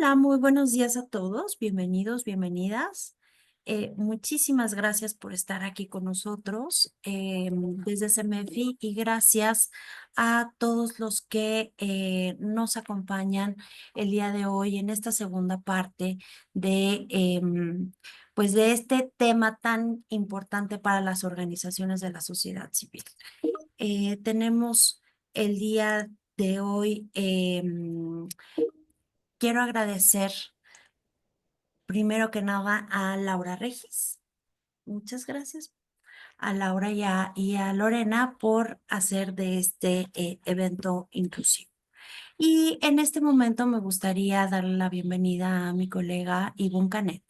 Hola, muy buenos días a todos. Bienvenidos, bienvenidas. Muchísimas gracias por estar aquí con nosotros desde CEMEFI y gracias a todos los que nos acompañan el día de hoy en esta segunda parte de, pues de este tema tan importante para las organizaciones de la sociedad civil. Tenemos el día de hoy. Quiero agradecer primero que nada a Laura Regis. Muchas gracias a Laura y a Lorena por hacer de este evento inclusivo. Y en este momento me gustaría darle la bienvenida a mi colega Ivonne Canet,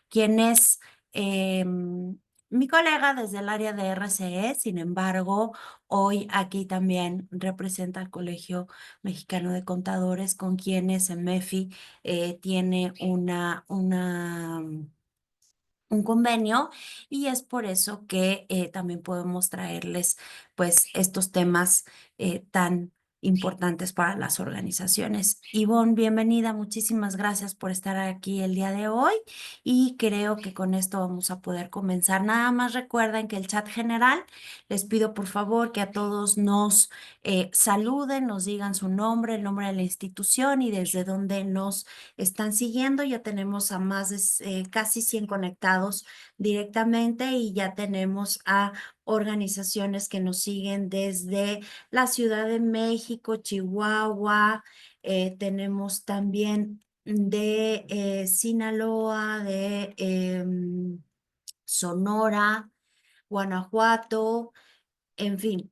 quien es mi colega desde el área de RCE. Sin embargo, hoy aquí también representa al Colegio Mexicano de Contadores, con quienes en MEFI tiene un convenio, y es por eso que también podemos traerles pues estos temas tan importantes para las organizaciones. Ivonne, bienvenida, muchísimas gracias por estar aquí el día de hoy y creo que con esto vamos a poder comenzar. Nada más recuerden que el chat general, les pido por favor que a todos nos saluden, nos digan su nombre, el nombre de la institución y desde dónde nos están siguiendo. Ya tenemos a más de casi 100 conectados directamente y ya tenemos a organizaciones que nos siguen desde la Ciudad de México, Chihuahua. Tenemos también de Sinaloa, de Sonora, Guanajuato, en fin.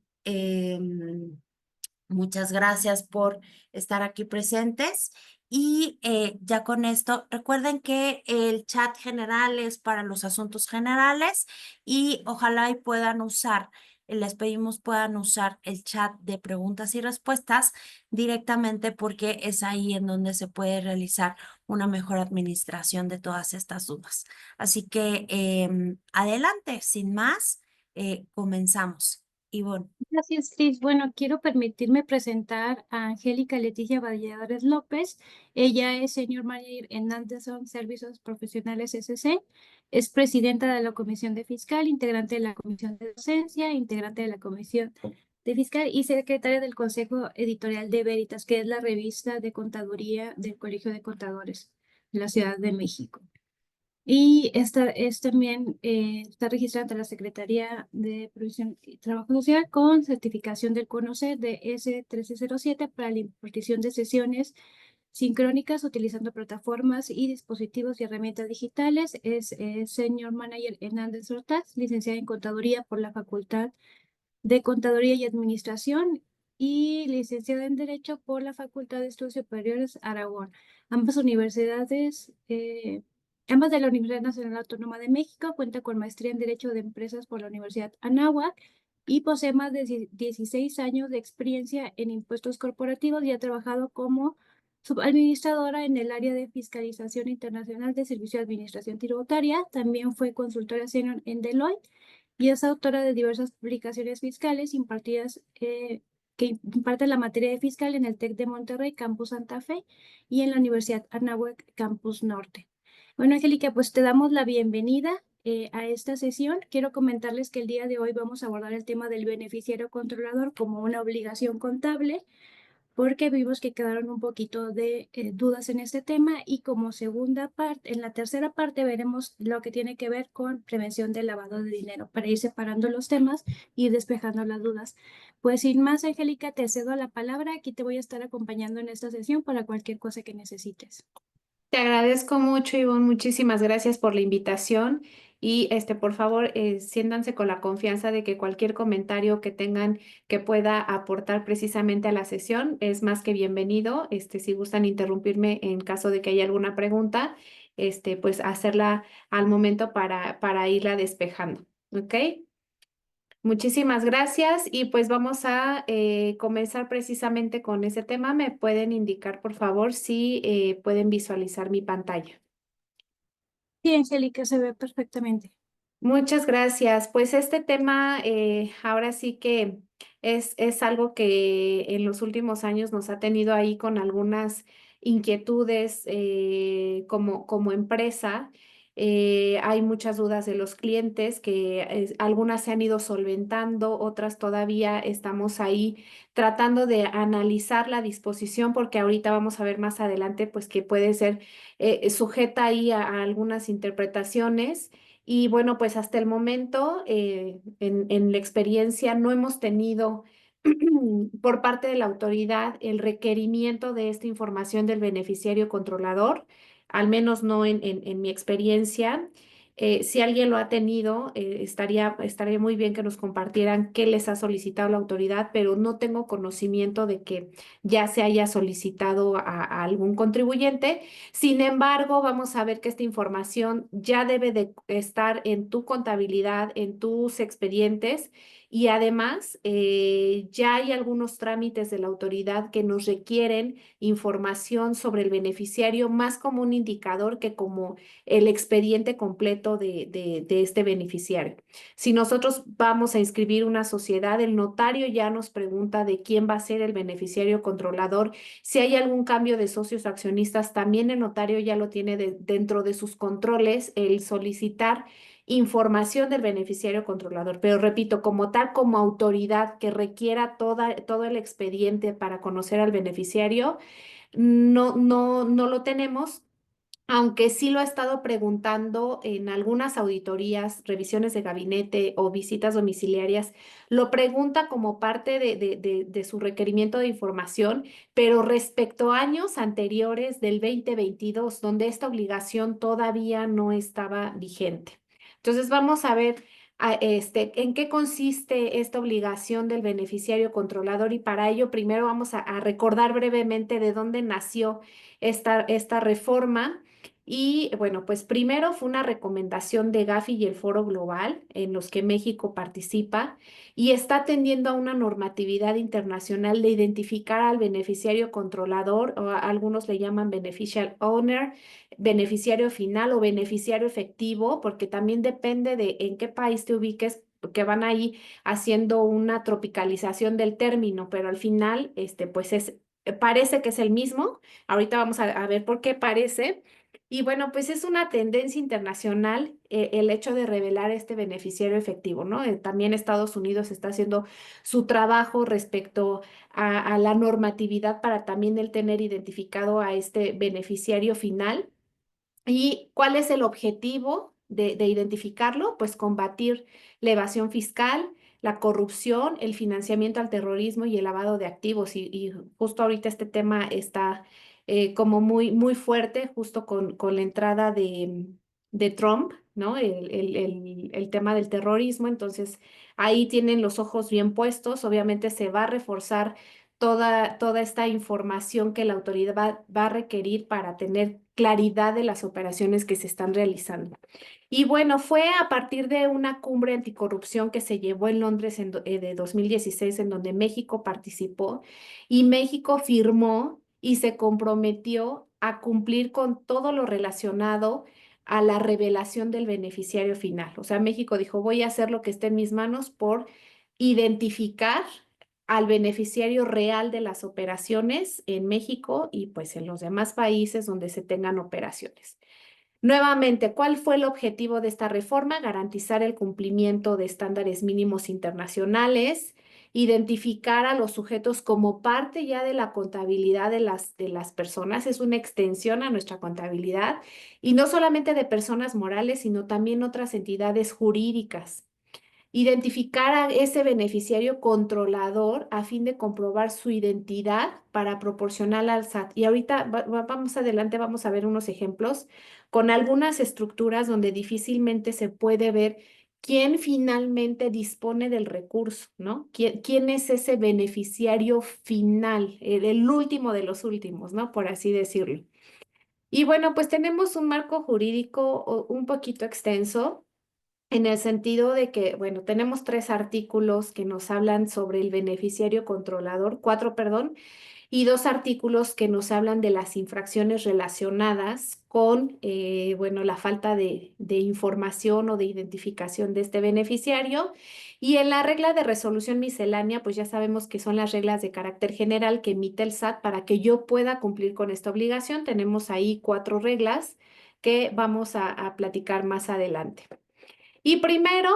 Muchas gracias por estar aquí presentes. Y ya con esto, recuerden que el chat general es para los asuntos generales y ojalá y puedan usar, les pedimos puedan usar el chat de preguntas y respuestas directamente porque es ahí en donde se puede realizar una mejor administración de todas estas dudas. Así que adelante, sin más, comenzamos. Ivonne. Gracias, Cris. Bueno, quiero permitirme presentar a Angélica Leticia Valladares López. Ella es Senior Manager en Anderson Servicios Profesionales SC. Es presidenta de la Comisión de Fiscal, integrante de la Comisión de Docencia, integrante de la Comisión de Fiscal y secretaria del Consejo Editorial de Veritas, que es la revista de contaduría del Colegio de Contadores de la Ciudad de México. Y esta es también está registrada ante la Secretaría de Provisión y Trabajo Social con certificación del CONOCER de S1307 para la impartición de sesiones sincrónicas utilizando plataformas y dispositivos y herramientas digitales. Es Senior Manager en Andes Ortaz, licenciada en Contaduría por la Facultad de Contaduría y Administración y licenciada en Derecho por la Facultad de Estudios Superiores Aragón. Ambas universidades, ambas de la Universidad Nacional Autónoma de México, cuenta con maestría en Derecho de Empresas por la Universidad Anáhuac y posee más de 16 años de experiencia en impuestos corporativos y ha trabajado como subadministradora en el área de fiscalización internacional de Servicio de Administración Tributaria. También fue consultora senior en Deloitte y es autora de diversas publicaciones fiscales impartidas que imparte la materia de fiscal en el TEC de Monterrey, Campus Santa Fe, y en la Universidad Anáhuac, Campus Norte. Bueno, Angélica, pues te damos la bienvenida a esta sesión. Quiero comentarles que el día de hoy vamos a abordar el tema del beneficiario controlador como una obligación contable, porque vimos que quedaron un poquito de dudas en este tema y como segunda parte, en la tercera parte veremos lo que tiene que ver con prevención del lavado de dinero para ir separando los temas y despejando las dudas. Pues sin más, Angélica, te cedo la palabra. Aquí te voy a estar acompañando en esta sesión para cualquier cosa que necesites. Te agradezco mucho, Ivonne. Muchísimas gracias por la invitación y por favor, siéntanse con la confianza de que cualquier comentario que tengan que pueda aportar precisamente a la sesión es más que bienvenido. Si gustan interrumpirme en caso de que haya alguna pregunta, pues hacerla al momento para irla despejando. ¿Ok? Muchísimas gracias y pues vamos a comenzar precisamente con ese tema. ¿Me pueden indicar, por favor, si pueden visualizar mi pantalla? Sí, Angélica, se ve perfectamente. Muchas gracias. Pues este tema ahora sí que es algo que en los últimos años nos ha tenido ahí con algunas inquietudes como empresa. Hay muchas dudas de los clientes que algunas se han ido solventando, otras todavía estamos ahí tratando de analizar la disposición, porque ahorita vamos a ver más adelante, pues que puede ser sujeta ahí a algunas interpretaciones. Y bueno, pues hasta el momento, en la experiencia, no hemos tenido por parte de la autoridad el requerimiento de esta información del beneficiario controlador, al menos no en mi experiencia. Si alguien lo ha tenido, estaría muy bien que nos compartieran qué les ha solicitado la autoridad, pero no tengo conocimiento de que ya se haya solicitado a algún contribuyente. Sin embargo, vamos a ver que esta información ya debe de estar en tu contabilidad, en tus expedientes. Y además, ya hay algunos trámites de la autoridad que nos requieren información sobre el beneficiario más como un indicador que como el expediente completo de este beneficiario. Si nosotros vamos a inscribir una sociedad, el notario ya nos pregunta de quién va a ser el beneficiario controlador. Si hay algún cambio de socios accionistas, también el notario ya lo tiene dentro de sus controles, el solicitar información del beneficiario controlador. Pero repito, como tal, como autoridad que requiera todo el expediente para conocer al beneficiario, no lo tenemos. Aunque sí lo he estado preguntando en algunas auditorías, revisiones de gabinete o visitas domiciliarias, lo pregunta como parte de su requerimiento de información, pero respecto a años anteriores del 2022, donde esta obligación todavía no estaba vigente. Entonces vamos a ver en qué consiste esta obligación del beneficiario controlador, y para ello primero vamos a recordar brevemente de dónde nació esta reforma. Y bueno, pues primero fue una recomendación de Gafi y el Foro Global en los que México participa, y está atendiendo a una normatividad internacional de identificar al beneficiario controlador, o algunos le llaman beneficial owner, beneficiario final o beneficiario efectivo, porque también depende de en qué país te ubiques, que van ahí haciendo una tropicalización del término, pero al final, pues parece que es el mismo. Ahorita vamos a ver por qué parece. Y bueno, pues es una tendencia internacional el hecho de revelar este beneficiario efectivo, ¿no? También Estados Unidos está haciendo su trabajo respecto a la normatividad para también el tener identificado a este beneficiario final. ¿Y cuál es el objetivo de identificarlo? Pues combatir la evasión fiscal, la corrupción, el financiamiento al terrorismo y el lavado de activos. Y justo ahorita este tema está como muy fuerte, justo con la entrada de Trump, ¿no? El tema del terrorismo. Entonces, ahí tienen los ojos bien puestos. Obviamente se va a reforzar toda esta información que la autoridad va a requerir para tener claridad de las operaciones que se están realizando. Y bueno, fue a partir de una cumbre anticorrupción que se llevó en Londres de 2016, en donde México participó, y México firmó y se comprometió a cumplir con todo lo relacionado a la revelación del beneficiario final. O sea, México dijo, voy a hacer lo que esté en mis manos por identificar al beneficiario real de las operaciones en México y pues en los demás países donde se tengan operaciones. Nuevamente, ¿cuál fue el objetivo de esta reforma? Garantizar el cumplimiento de estándares mínimos internacionales, identificar a los sujetos como parte ya de la contabilidad de las personas, es una extensión a nuestra contabilidad, y no solamente de personas morales, sino también otras entidades jurídicas. Identificar a ese beneficiario controlador a fin de comprobar su identidad para proporcionar al SAT. Y ahorita vamos adelante, vamos a ver unos ejemplos con algunas estructuras donde difícilmente se puede ver quién finalmente dispone del recurso, ¿no? ¿Quién es ese beneficiario final, el último de los últimos, ¿no? Por así decirlo. Y bueno, pues tenemos un marco jurídico un poquito extenso, en el sentido de que, bueno, tenemos 3 artículos que nos hablan sobre el beneficiario controlador, 4, perdón, y 2 artículos que nos hablan de las infracciones relacionadas con, bueno, la falta de información o de identificación de este beneficiario. Y en la regla de resolución miscelánea, pues ya sabemos que son las reglas de carácter general que emite el SAT para que yo pueda cumplir con esta obligación. Tenemos ahí 4 reglas que vamos a platicar más adelante. Y primero,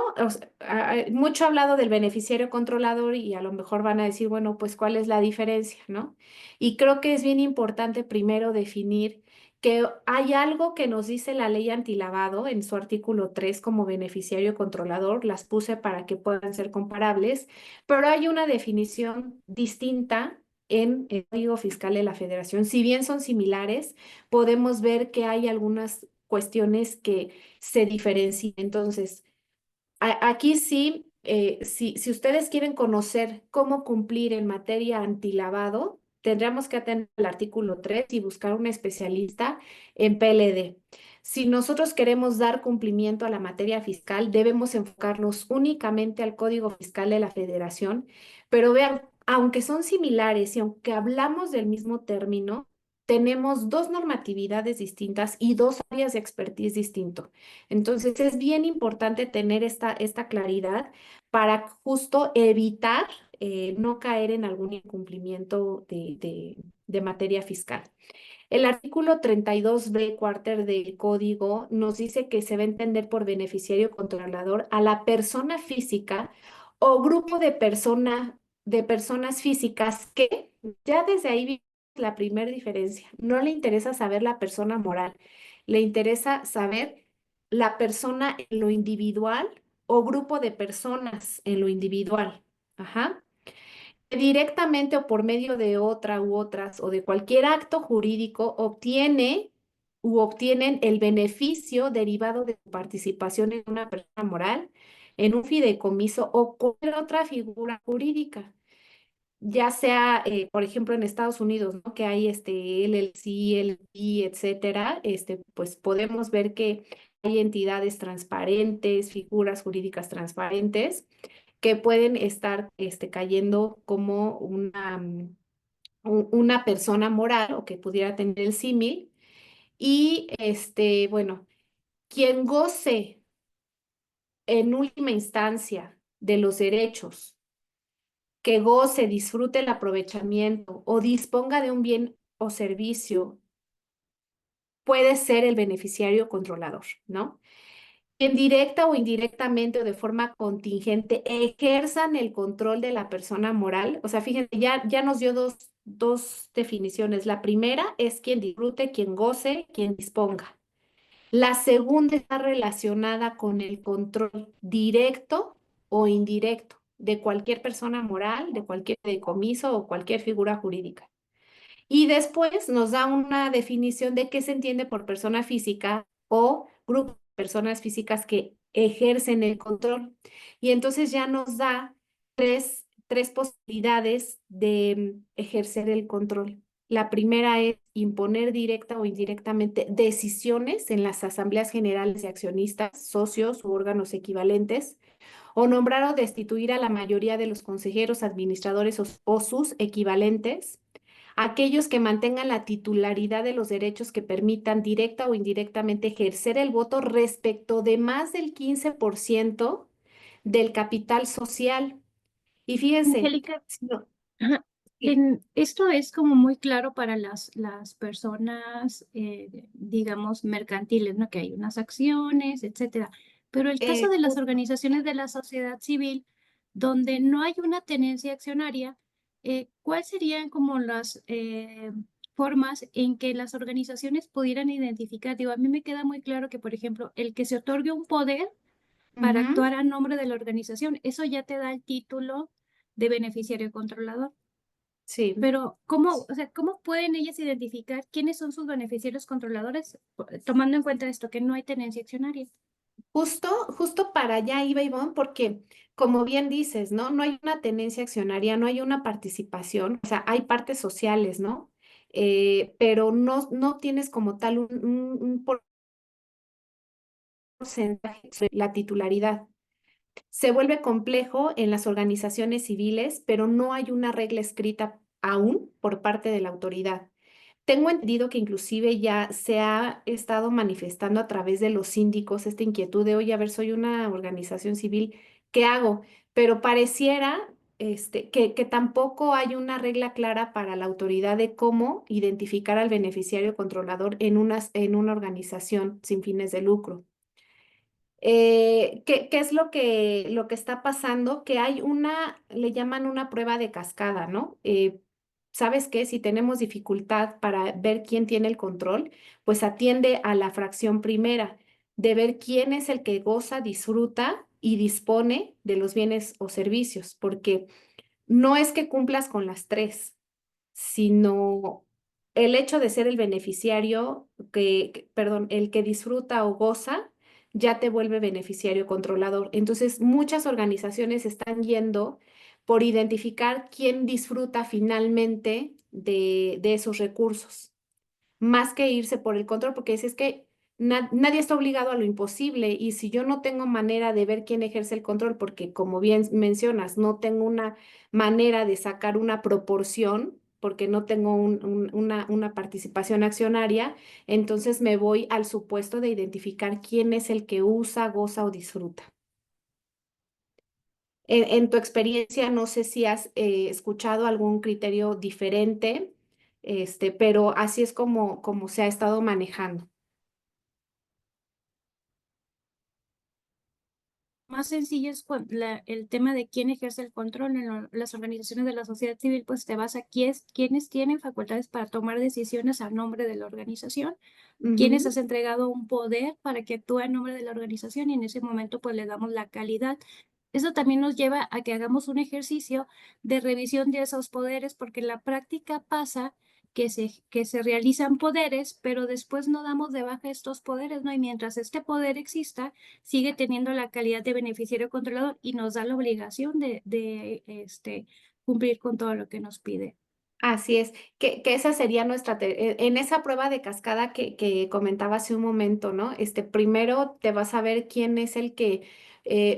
mucho hablado del beneficiario controlador y a lo mejor van a decir, bueno, pues ¿cuál es la diferencia, no? Y creo que es bien importante primero definir que hay algo que nos dice la ley antilavado en su artículo 3 como beneficiario controlador, las puse para que puedan ser comparables, pero hay una definición distinta en el Código Fiscal de la Federación. Si bien son similares, podemos ver que hay algunas cuestiones que se diferencian. Entonces, aquí sí, si ustedes quieren conocer cómo cumplir en materia antilavado, tendríamos que atender al artículo 3 y buscar un especialista en PLD. Si nosotros queremos dar cumplimiento a la materia fiscal, debemos enfocarnos únicamente al Código Fiscal de la Federación, pero vean, aunque son similares y aunque hablamos del mismo término, tenemos 2 normatividades distintas y 2 áreas de expertise distinto. Entonces es bien importante tener esta claridad para justo evitar no caer en algún incumplimiento de materia fiscal. El artículo 32b cuarter del código nos dice que se va a entender por beneficiario controlador a la persona física o grupo de personas físicas que ya desde ahí vimos la primera diferencia. No le interesa saber la persona moral, le interesa saber la persona en lo individual o grupo de personas en lo individual. Ajá. Directamente o por medio de otra u otras o de cualquier acto jurídico obtiene u obtienen el beneficio derivado de su participación en una persona moral, en un fideicomiso o cualquier otra figura jurídica, ya sea, por ejemplo, en Estados Unidos, ¿no? Que hay LLC, LLP, etcétera, pues podemos ver que hay entidades transparentes, figuras jurídicas transparentes que pueden estar cayendo como una persona moral o que pudiera tener el símil. Y bueno, quien goce en última instancia de los derechos, que goce, disfrute el aprovechamiento o disponga de un bien o servicio, puede ser el beneficiario controlador, ¿no? En directa o indirectamente o de forma contingente ejerzan el control de la persona moral. O sea, fíjense, ya nos dio dos definiciones. La primera es quien disfrute, quien goce, quien disponga. La segunda está relacionada con el control directo o indirecto de cualquier persona moral, de cualquier decomiso o cualquier figura jurídica. Y después nos da una definición de qué se entiende por persona física o grupo de personas físicas que ejercen el control. Y entonces ya nos da tres posibilidades de ejercer el control. La primera es imponer directa o indirectamente decisiones en las asambleas generales de accionistas, socios u órganos equivalentes, o nombrar o destituir a la mayoría de los consejeros, administradores o sus equivalentes, aquellos que mantengan la titularidad de los derechos que permitan directa o indirectamente ejercer el voto respecto de más del 15% del capital social. Y fíjense, Angélica, si no- ajá, sí, esto es como muy claro para las personas, digamos, mercantiles, ¿no? Que hay unas acciones, etcétera. Pero el caso de las justo, organizaciones de la sociedad civil, donde no hay una tenencia accionaria, ¿cuáles serían como las formas en que las organizaciones pudieran identificar? Digo, a mí me queda muy claro que, por ejemplo, el que se otorgue un poder para ujú, actuar a nombre de la organización, eso ya te da el título de beneficiario controlador. sí. Pero, ¿cómo, o sea, cómo pueden ellas identificar quiénes son sus beneficiarios controladores, tomando en cuenta esto, que no hay tenencia accionaria? Justo para allá iba Ivonne, porque como bien dices, ¿no? No hay una tenencia accionaria, no hay una participación, o sea, hay partes sociales, ¿no? Pero no tienes como tal un porcentaje sobre la titularidad. Se vuelve complejo en las organizaciones civiles, pero no hay una regla escrita aún por parte de la autoridad. Tengo entendido que inclusive ya se ha estado manifestando a través de los síndicos esta inquietud de, oye, a ver, soy una organización civil, ¿qué hago? Pero pareciera que tampoco hay una regla clara para la autoridad de cómo identificar al beneficiario controlador en una organización sin fines de lucro. ¿Qué es lo que está pasando? Que hay le llaman una prueba de cascada, ¿no? ¿Sabes qué? Si tenemos dificultad para ver quién tiene el control, pues atiende a la fracción primera, de ver quién es el que goza, disfruta y dispone de los bienes o servicios, porque no es que cumplas con las tres, sino el hecho de ser el beneficiario perdón, el que disfruta o goza, ya te vuelve beneficiario controlador. Entonces, muchas organizaciones están yendo por identificar quién disfruta finalmente de esos recursos más que irse por el control, porque es que nadie está obligado a lo imposible y si yo no tengo manera de ver quién ejerce el control, porque como bien mencionas, no tengo una manera de sacar una proporción, porque no tengo una participación accionaria, entonces me voy al supuesto de identificar quién es el que usa, goza o disfruta. En tu experiencia, no sé si has escuchado algún criterio diferente, pero así es como se ha estado manejando. Más sencillo es el tema de quién ejerce el control en las organizaciones de la sociedad civil, pues te vas a quiénes tienen facultades para tomar decisiones a nombre de la organización, quiénes Ujú. has entregado un poder para que actúe en nombre de la organización y en ese momento pues le damos la calidad. Eso también nos lleva a que hagamos un ejercicio de revisión de esos poderes, porque en la práctica pasa que se realizan poderes, pero después no damos de baja estos poderes, ¿no? Y mientras este poder exista, sigue teniendo la calidad de beneficiario controlador y nos da la obligación de cumplir con todo lo que nos pide. Así es, que esa sería en esa prueba de cascada que comentaba hace un momento, ¿no? Primero te vas a ver quién es el que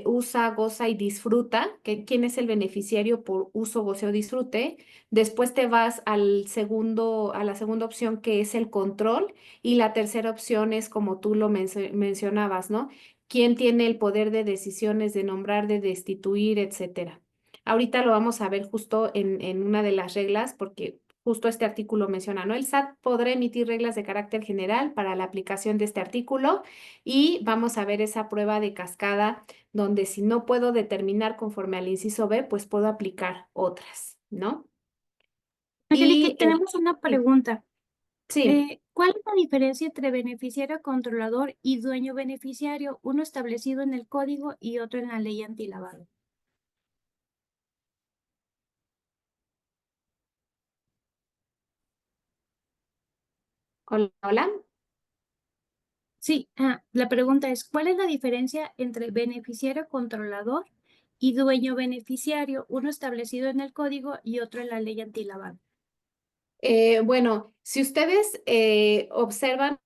usa, goza y disfruta, quién es el beneficiario por uso, goce o disfrute. Después te vas a la segunda opción que es el control y la tercera opción es como tú lo mencionabas, ¿no? ¿Quién tiene el poder de decisiones, de nombrar, de destituir, etcétera? Ahorita lo vamos a ver justo en una de las reglas, porque justo este artículo menciona, ¿no? El SAT podrá emitir reglas de carácter general para la aplicación de este artículo y vamos a ver esa prueba de cascada donde si no puedo determinar conforme al inciso B, pues puedo aplicar otras, ¿no? Angélica, Y tenemos una sí, pregunta. sí. ¿Cuál es la diferencia entre beneficiario controlador y dueño beneficiario, uno establecido en el código y otro en la ley antilavado? Hola, hola. Sí, la pregunta es, ¿cuál es la diferencia entre beneficiario controlador y dueño beneficiario, uno establecido en el código y otro en la ley antilavado? Bueno, si ustedes observan,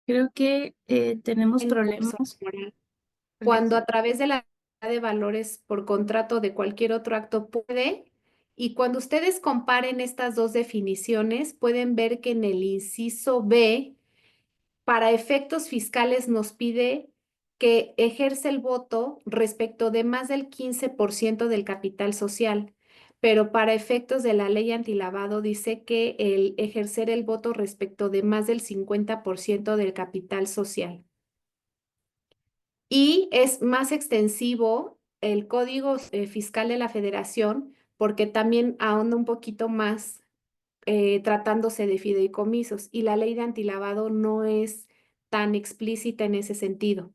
Creo que tenemos tengo persona problemas moral, con cuando eso. a través de la de valores por contrato de cualquier otro acto puede, y cuando ustedes comparen estas dos definiciones, pueden ver que en el inciso B, para efectos fiscales nos pide que ejerce el voto respecto de más del 15% del capital social, pero para efectos de la ley antilavado dice que el ejercer el voto respecto de más del 50% del capital social. Y es más extensivo el Código Fiscal de la Federación porque también ahonda un poquito más tratándose de fideicomisos y la ley de antilavado no es tan explícita en ese sentido.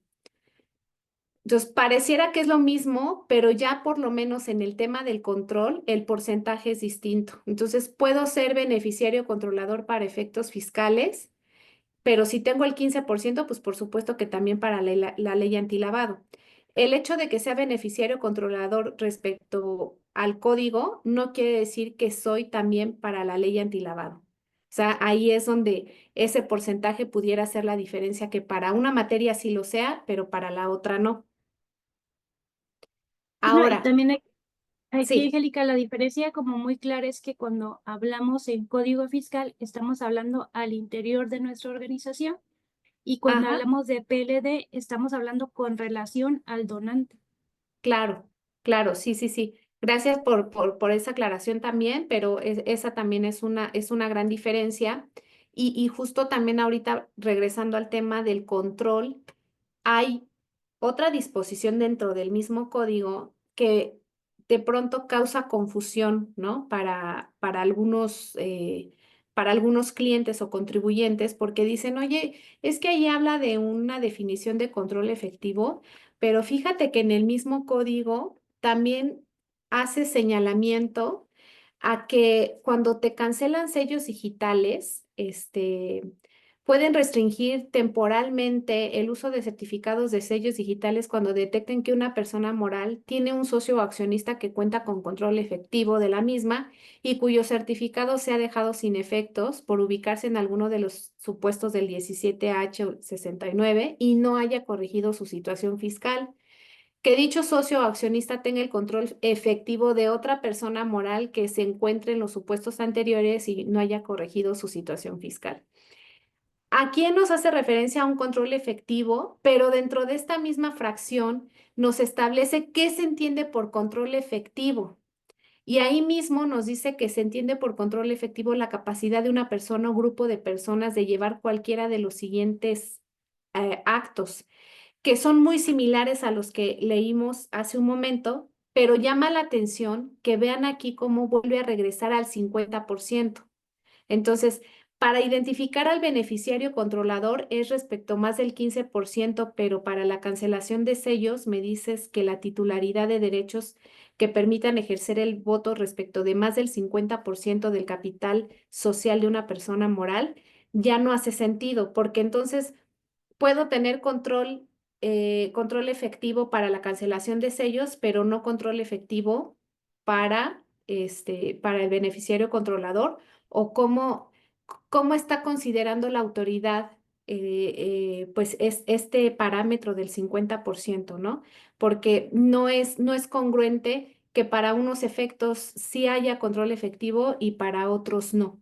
Entonces, pareciera que es lo mismo, pero ya por lo menos en el tema del control, el porcentaje es distinto. Entonces, puedo ser beneficiario controlador para efectos fiscales, pero si tengo el 15%, pues por supuesto que también para la ley antilavado. El hecho de que sea beneficiario controlador respecto al código no quiere decir que soy también para la ley antilavado. O sea, ahí es donde ese porcentaje pudiera ser la diferencia, que para una materia sí lo sea, pero para la otra no. No, y Ahora, también aquí, sí, Angélica, la diferencia como muy clara es que cuando hablamos en código fiscal, estamos hablando al interior de nuestra organización y cuando ajá. hablamos de PLD, estamos hablando con relación al donante. Claro, claro, sí, sí, sí. Gracias por esa aclaración también, pero esa también es una gran diferencia. Y justo también ahorita, regresando al tema del control, hay otra disposición dentro del mismo código que de pronto causa confusión, ¿no? Para algunos clientes o contribuyentes, porque dicen, oye, es que ahí habla de una definición de control efectivo, pero fíjate que en el mismo código también hace señalamiento a que cuando te cancelan sellos digitales, pueden restringir temporalmente el uso de certificados de sellos digitales cuando detecten que una persona moral tiene un socio o accionista que cuenta con control efectivo de la misma y cuyo certificado se ha dejado sin efectos por ubicarse en alguno de los supuestos del 17H69 y no haya corregido su situación fiscal. Que dicho socio o accionista tenga el control efectivo de otra persona moral que se encuentre en los supuestos anteriores y no haya corregido su situación fiscal. Aquí nos hace referencia a un control efectivo, pero dentro de esta misma fracción nos establece qué se entiende por control efectivo. Y ahí mismo nos dice que se entiende por control efectivo la capacidad de una persona o grupo de personas de llevar cualquiera de los siguientes actos, que son muy similares a los que leímos hace un momento, pero llama la atención que vean aquí cómo vuelve a regresar al 50%. Entonces, para identificar al beneficiario controlador es respecto más del 15%, pero para la cancelación de sellos me dices que la titularidad de derechos que permitan ejercer el voto respecto de más del 50% del capital social de una persona moral ya no hace sentido, porque entonces puedo tener control efectivo para la cancelación de sellos, pero no control efectivo para el beneficiario controlador, o cómo está considerando la autoridad pues es este parámetro del 50%, ¿no? Porque no es congruente que para unos efectos sí haya control efectivo y para otros no.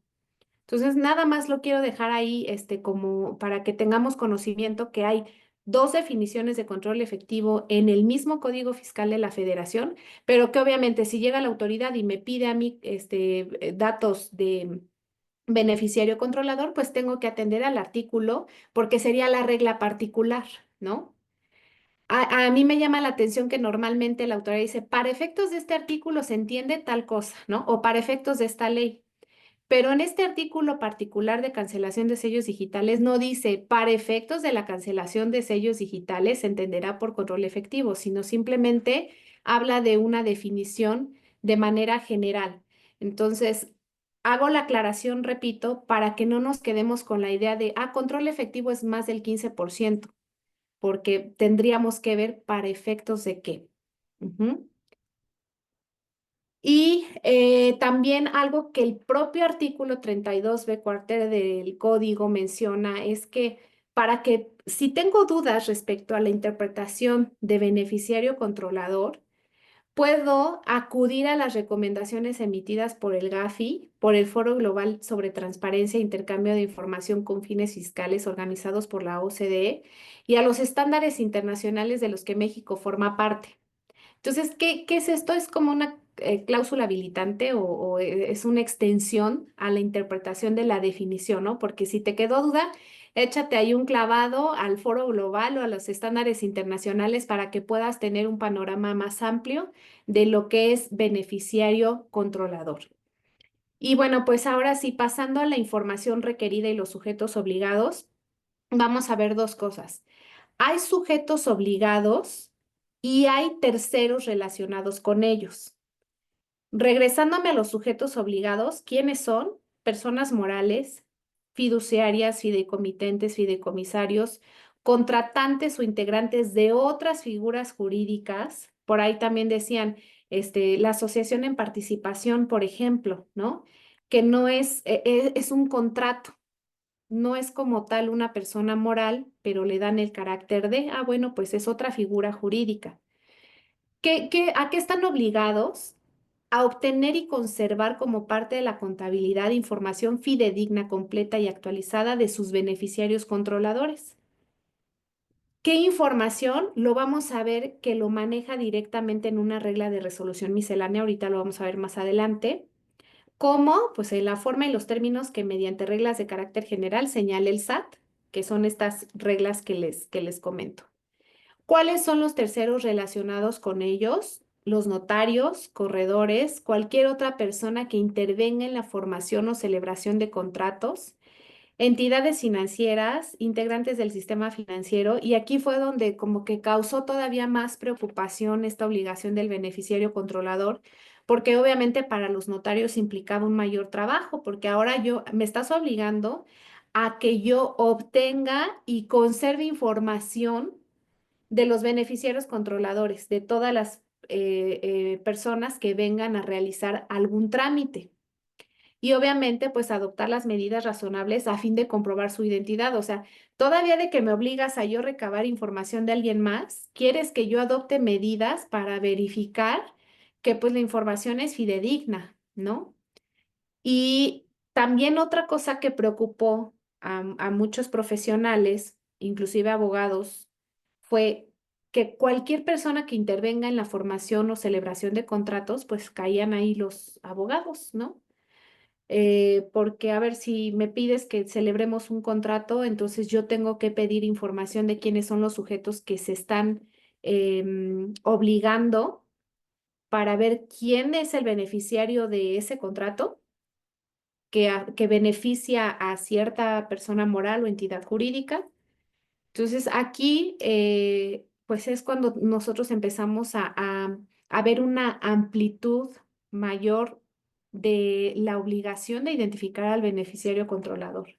Entonces, nada más lo quiero dejar ahí, como para que tengamos conocimiento que hay dos definiciones de control efectivo en el mismo Código Fiscal de la Federación, pero que obviamente si llega la autoridad y me pide a mí, datos de beneficiario controlador, pues tengo que atender al artículo porque sería la regla particular, ¿no? A mí me llama la atención que normalmente la autoridad dice, para efectos de este artículo se entiende tal cosa, ¿no? O para efectos de esta ley. Pero en este artículo particular de cancelación de sellos digitales no dice, para efectos de la cancelación de sellos digitales se entenderá por control efectivo, sino simplemente habla de una definición de manera general. Entonces, hago la aclaración, repito, para que no nos quedemos con la idea de, control efectivo es más del 15%, porque tendríamos que ver para efectos de qué. Ujú. Y también algo que el propio artículo 32b cuarter del código menciona es que para que si tengo dudas respecto a la interpretación de beneficiario controlador, puedo acudir a las recomendaciones emitidas por el GAFI, por el Foro Global sobre Transparencia e Intercambio de Información con fines fiscales organizados por la OCDE y a los estándares internacionales de los que México forma parte. Entonces, ¿qué es esto? Es como una cláusula habilitante o es una extensión a la interpretación de la definición, ¿no? Porque si te quedó duda, échate ahí un clavado al foro global o a los estándares internacionales para que puedas tener un panorama más amplio de lo que es beneficiario controlador. Y bueno, pues ahora sí, pasando a la información requerida y los sujetos obligados, vamos a ver dos cosas. Hay sujetos obligados y hay terceros relacionados con ellos. Regresándome a los sujetos obligados, ¿quiénes son? Personas morales, fiduciarias, fideicomitentes, fideicomisarios, contratantes o integrantes de otras figuras jurídicas. Por ahí también decían, la asociación en participación, por ejemplo, ¿no? que no es un contrato, no es como tal una persona moral, pero le dan el carácter de, bueno, pues es otra figura jurídica. ¿A qué están obligados? A obtener y conservar como parte de la contabilidad información fidedigna, completa y actualizada de sus beneficiarios controladores. ¿Qué información? Lo vamos a ver que lo maneja directamente en una regla de resolución miscelánea, ahorita lo vamos a ver más adelante. ¿Cómo? Pues en la forma y los términos que mediante reglas de carácter general señala el SAT, que son estas reglas que les comento. ¿Cuáles son los terceros relacionados con ellos? Los notarios, corredores, cualquier otra persona que intervenga en la formación o celebración de contratos, entidades financieras, integrantes del sistema financiero, y aquí fue donde como que causó todavía más preocupación esta obligación del beneficiario controlador, porque obviamente para los notarios implicaba un mayor trabajo, porque ahora me estás obligando a que yo obtenga y conserve información de los beneficiarios controladores, de todas las personas que vengan a realizar algún trámite. Y obviamente, pues adoptar las medidas razonables a fin de comprobar su identidad. O sea, todavía de que me obligas a yo recabar información de alguien más, quieres que yo adopte medidas para verificar que pues la información es fidedigna, ¿no? Y también otra cosa que preocupó a muchos profesionales, inclusive abogados, fue que cualquier persona que intervenga en la formación o celebración de contratos, pues caían ahí los abogados, ¿no? Porque a ver, si me pides que celebremos un contrato, entonces yo tengo que pedir información de quiénes son los sujetos que se están obligando para ver quién es el beneficiario de ese contrato que beneficia a cierta persona moral o entidad jurídica. Entonces aquí, pues es cuando nosotros empezamos a ver una amplitud mayor de la obligación de identificar al beneficiario controlador.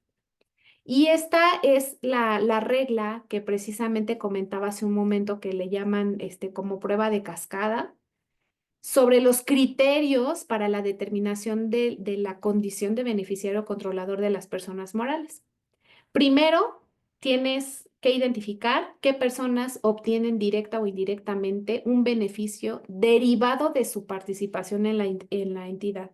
Y esta es la regla que precisamente comentaba hace un momento que le llaman como prueba de cascada sobre los criterios para la determinación de la condición de beneficiario controlador de las personas morales. Primero, tienes que identificar qué personas obtienen directa o indirectamente un beneficio derivado de su participación en la entidad.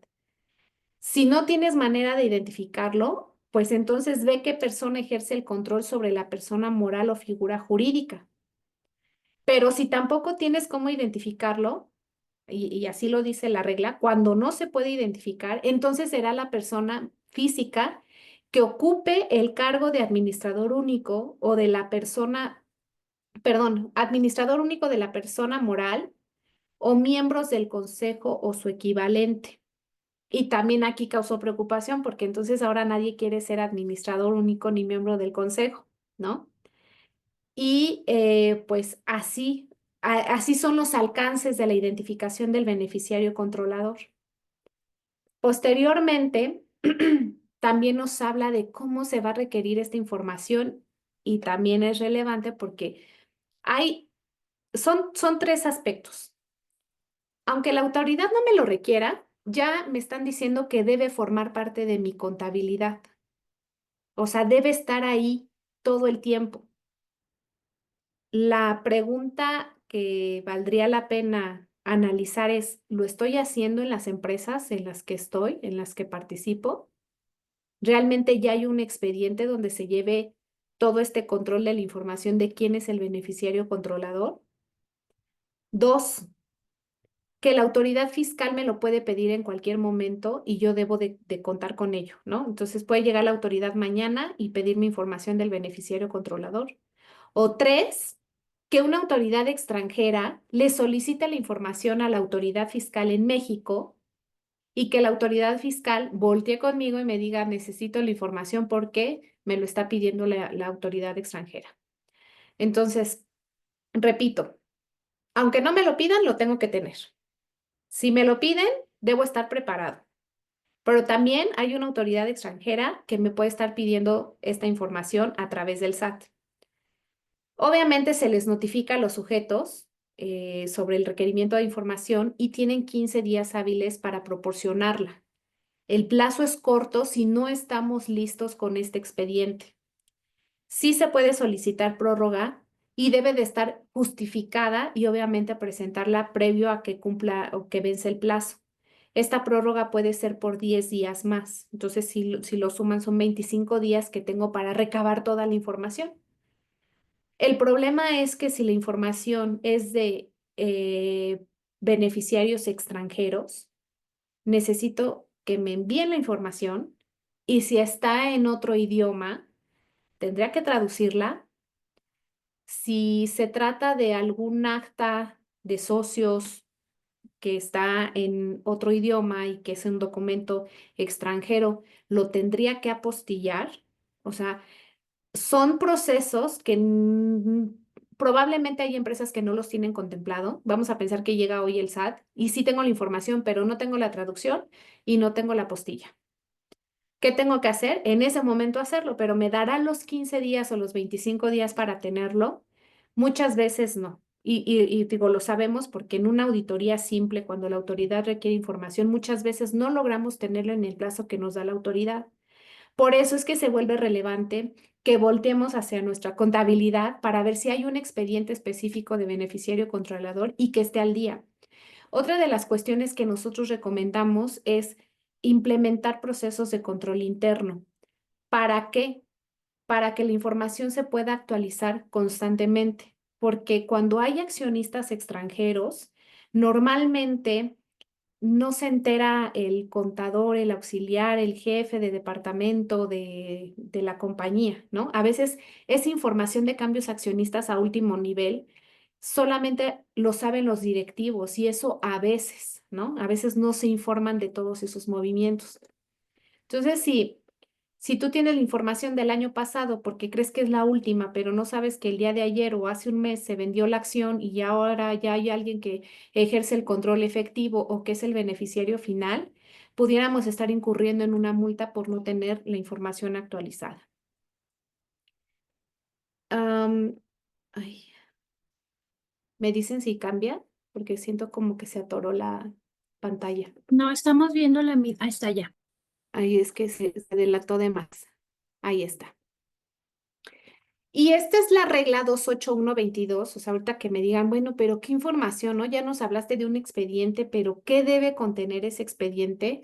Si no tienes manera de identificarlo, pues entonces ve qué persona ejerce el control sobre la persona moral o figura jurídica. Pero si tampoco tienes cómo identificarlo, y así lo dice la regla, cuando no se puede identificar, entonces será la persona física que ocupe el cargo de administrador único o de la persona, perdón, administrador único de la persona moral o miembros del consejo o su equivalente. Y también aquí causó preocupación porque entonces ahora nadie quiere ser administrador único ni miembro del consejo, ¿no? Y pues así son los alcances de la identificación del beneficiario controlador. Posteriormente, también nos habla de cómo se va a requerir esta información y también es relevante porque son tres aspectos. Aunque la autoridad no me lo requiera, ya me están diciendo que debe formar parte de mi contabilidad. O sea, debe estar ahí todo el tiempo. La pregunta que valdría la pena analizar es, ¿lo estoy haciendo en las empresas en las que estoy, en las que participo? ¿Realmente ya hay un expediente donde se lleve todo este control de la información de quién es el beneficiario controlador? Dos, que la autoridad fiscal me lo puede pedir en cualquier momento y yo debo de contar con ello, ¿no? Entonces puede llegar la autoridad mañana y pedirme información del beneficiario controlador. O tres, que una autoridad extranjera le solicite la información a la autoridad fiscal en México y que la autoridad fiscal voltee conmigo y me diga, necesito la información porque me lo está pidiendo la autoridad extranjera. Entonces, repito, aunque no me lo pidan, lo tengo que tener. Si me lo piden, debo estar preparado. Pero también hay una autoridad extranjera que me puede estar pidiendo esta información a través del SAT. Obviamente se les notifica a los sujetos sobre el requerimiento de información y tienen 15 días hábiles para proporcionarla. El plazo es corto si no estamos listos con este expediente. Sí se puede solicitar prórroga y debe de estar justificada y obviamente presentarla previo a que cumpla o que vence el plazo. Esta prórroga puede ser por 10 días más. Entonces, si lo suman, son 25 días que tengo para recabar toda la información. El problema es que si la información es de beneficiarios extranjeros, necesito que me envíen la información y si está en otro idioma, tendría que traducirla. Si se trata de algún acta de socios que está en otro idioma y que es un documento extranjero, lo tendría que apostillar. O sea, son procesos que probablemente hay empresas que no los tienen contemplado. Vamos a pensar que llega hoy el SAT y sí tengo la información, pero no tengo la traducción y no tengo la apostilla. ¿Qué tengo que hacer? En ese momento hacerlo, pero ¿me dará los 15 días o los 25 días para tenerlo? Muchas veces no. Y digo, lo sabemos porque en una auditoría simple, cuando la autoridad requiere información, muchas veces no logramos tenerlo en el plazo que nos da la autoridad. Por eso es que se vuelve relevante que volteemos hacia nuestra contabilidad para ver si hay un expediente específico de beneficiario controlador y que esté al día. Otra de las cuestiones que nosotros recomendamos es implementar procesos de control interno. ¿Para qué? Para que la información se pueda actualizar constantemente, porque cuando hay accionistas extranjeros, normalmente no se entera el contador, el auxiliar, el jefe de departamento de la compañía, ¿no? A veces esa información de cambios accionistas a último nivel solamente lo saben los directivos y eso a veces, ¿no? A veces no se informan de todos esos movimientos. Entonces, si tú tienes la información del año pasado porque crees que es la última, pero no sabes que el día de ayer o hace un mes se vendió la acción y ya ahora ya hay alguien que ejerce el control efectivo o que es el beneficiario final, pudiéramos estar incurriendo en una multa por no tener la información actualizada. Am, ay, ¿me dicen si cambia? Porque siento como que se atoró la pantalla. No, estamos viendo la misma. Ahí está ya. Ahí es que se delató de más. Ahí está. Y esta es la regla 28122, o sea, ahorita que me digan, bueno, pero ¿qué información, no? Ya nos hablaste de un expediente, pero ¿qué debe contener ese expediente?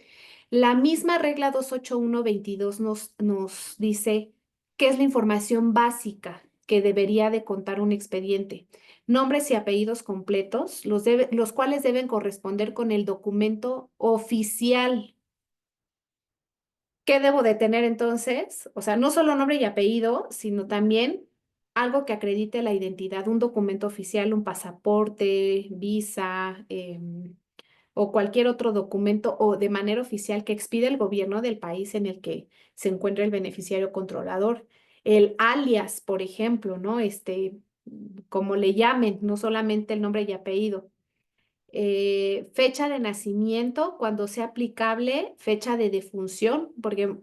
La misma regla 28122 nos dice qué es la información básica que debería de contar un expediente. Nombres y apellidos completos, los cuales deben corresponder con el documento oficial. ¿Qué debo de tener entonces? O sea, no solo nombre y apellido, sino también algo que acredite la identidad, un documento oficial, un pasaporte, visa, o cualquier otro documento o de manera oficial que expide el gobierno del país en el que se encuentra el beneficiario controlador. El alias, por ejemplo, ¿no? Como le llamen, no solamente el nombre y apellido. Fecha de nacimiento, cuando sea aplicable, fecha de defunción, porque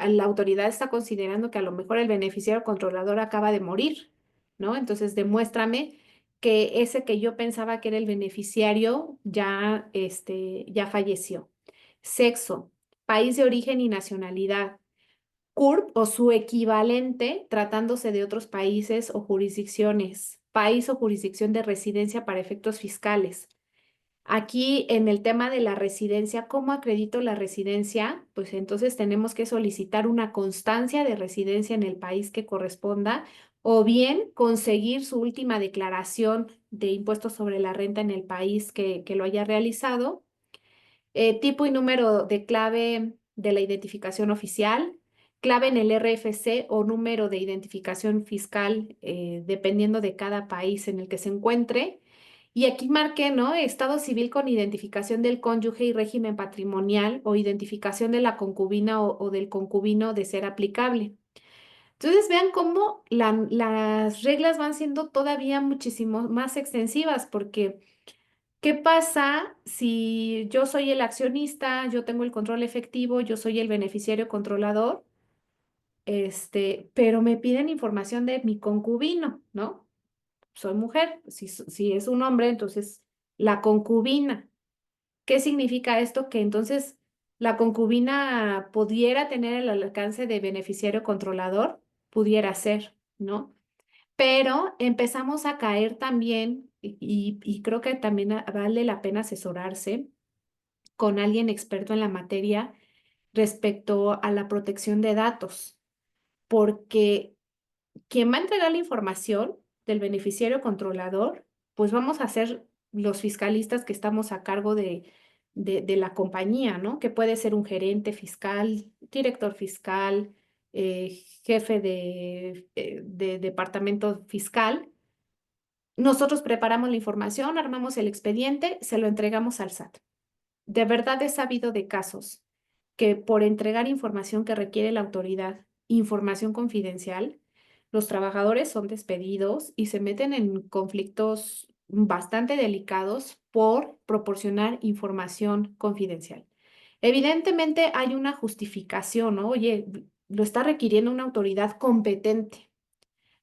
la autoridad está considerando que a lo mejor el beneficiario controlador acaba de morir, ¿no? Entonces, demuéstrame que ese que yo pensaba que era el beneficiario ya falleció. Sexo, país de origen y nacionalidad. CURP o su equivalente tratándose de otros países o jurisdicciones. País o jurisdicción de residencia para efectos fiscales. Aquí en el tema de la residencia, ¿cómo acredito la residencia? Pues entonces tenemos que solicitar una constancia de residencia en el país que corresponda o bien conseguir su última declaración de impuestos sobre la renta en el país que lo haya realizado. Tipo y número de clave de la identificación oficial, clave en el RFC o número de identificación fiscal, dependiendo de cada país en el que se encuentre. Y aquí marqué, ¿no? Estado civil con identificación del cónyuge y régimen patrimonial o identificación de la concubina o del concubino de ser aplicable. Entonces vean cómo las reglas van siendo todavía muchísimo más extensivas porque ¿qué pasa si yo soy el accionista, yo tengo el control efectivo, yo soy el beneficiario controlador, pero me piden información de mi concubino, ¿no? Soy mujer, si es un hombre, entonces la concubina. ¿Qué significa esto? Que entonces la concubina pudiera tener el alcance de beneficiario controlador, pudiera ser, ¿no? Pero empezamos a caer también, y creo que también vale la pena asesorarse con alguien experto en la materia respecto a la protección de datos, porque quien va a entregar la información del beneficiario controlador, pues vamos a ser los fiscalistas que estamos a cargo de la compañía, ¿no? Que puede ser un gerente fiscal, director fiscal, jefe de departamento fiscal. Nosotros preparamos la información, armamos el expediente, se lo entregamos al SAT. De verdad he sabido de casos que por entregar información que requiere la autoridad, información confidencial, los trabajadores son despedidos y se meten en conflictos bastante delicados por proporcionar información confidencial. Evidentemente hay una justificación, ¿no? Oye, lo está requiriendo una autoridad competente,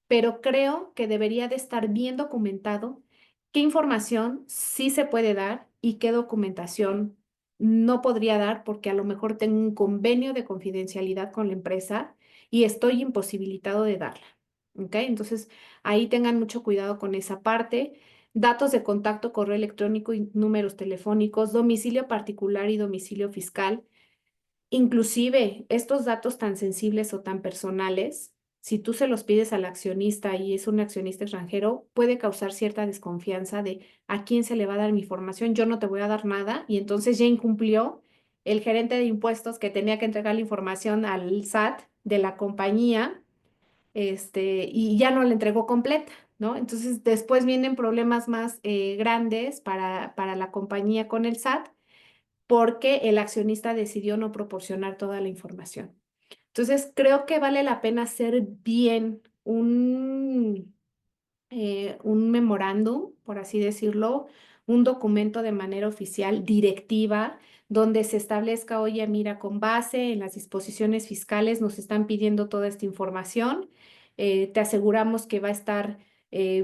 pero creo que debería de estar bien documentado qué información sí se puede dar y qué documentación no podría dar porque a lo mejor tengo un convenio de confidencialidad con la empresa y estoy imposibilitado de darla. ¿Ok? Entonces, ahí tengan mucho cuidado con esa parte. Datos de contacto, correo electrónico y números telefónicos, domicilio particular y domicilio fiscal. Inclusive estos datos tan sensibles o tan personales, si tú se los pides al accionista y es un accionista extranjero, puede causar cierta desconfianza de a quién se le va a dar mi información, yo no te voy a dar nada y entonces ya incumplió el gerente de impuestos que tenía que entregar la información al SAT de la compañía, y ya no la entregó completa, ¿no? Entonces después vienen problemas más grandes para la compañía con el SAT porque el accionista decidió no proporcionar toda la información. Entonces, creo que vale la pena hacer bien un memorándum, por así decirlo, un documento de manera oficial, directiva, donde se establezca, oye, mira, con base en las disposiciones fiscales nos están pidiendo toda esta información, te aseguramos que va a estar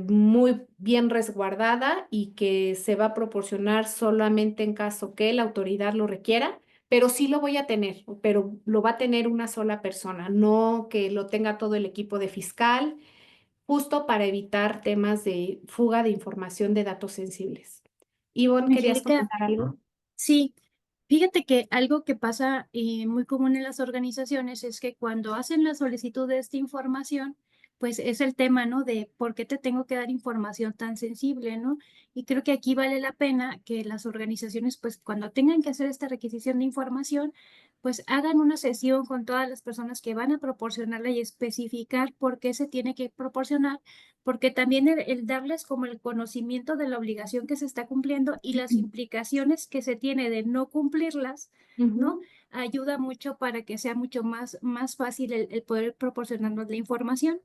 muy bien resguardada y que se va a proporcionar solamente en caso que la autoridad lo requiera, pero sí lo voy a tener, pero lo va a tener una sola persona, no que lo tenga todo el equipo de fiscal justo para evitar temas de fuga de información de datos sensibles. Ivonne, ¿querías Angélica, comentar algo? sí, fíjate que algo que pasa muy común en las organizaciones es que cuando hacen la solicitud de esta información, pues es el tema, ¿no? De por qué te tengo que dar información tan sensible, ¿no? Y creo que aquí vale la pena que las organizaciones, pues cuando tengan que hacer esta requisición de información, pues hagan una sesión con todas las personas que van a proporcionarla y especificar por qué se tiene que proporcionar, porque también el darles como el conocimiento de la obligación que se está cumpliendo y las implicaciones que se tiene de no cumplirlas, ¿no? Ujú. Ayuda mucho para que sea mucho más fácil el poder proporcionarnos la información.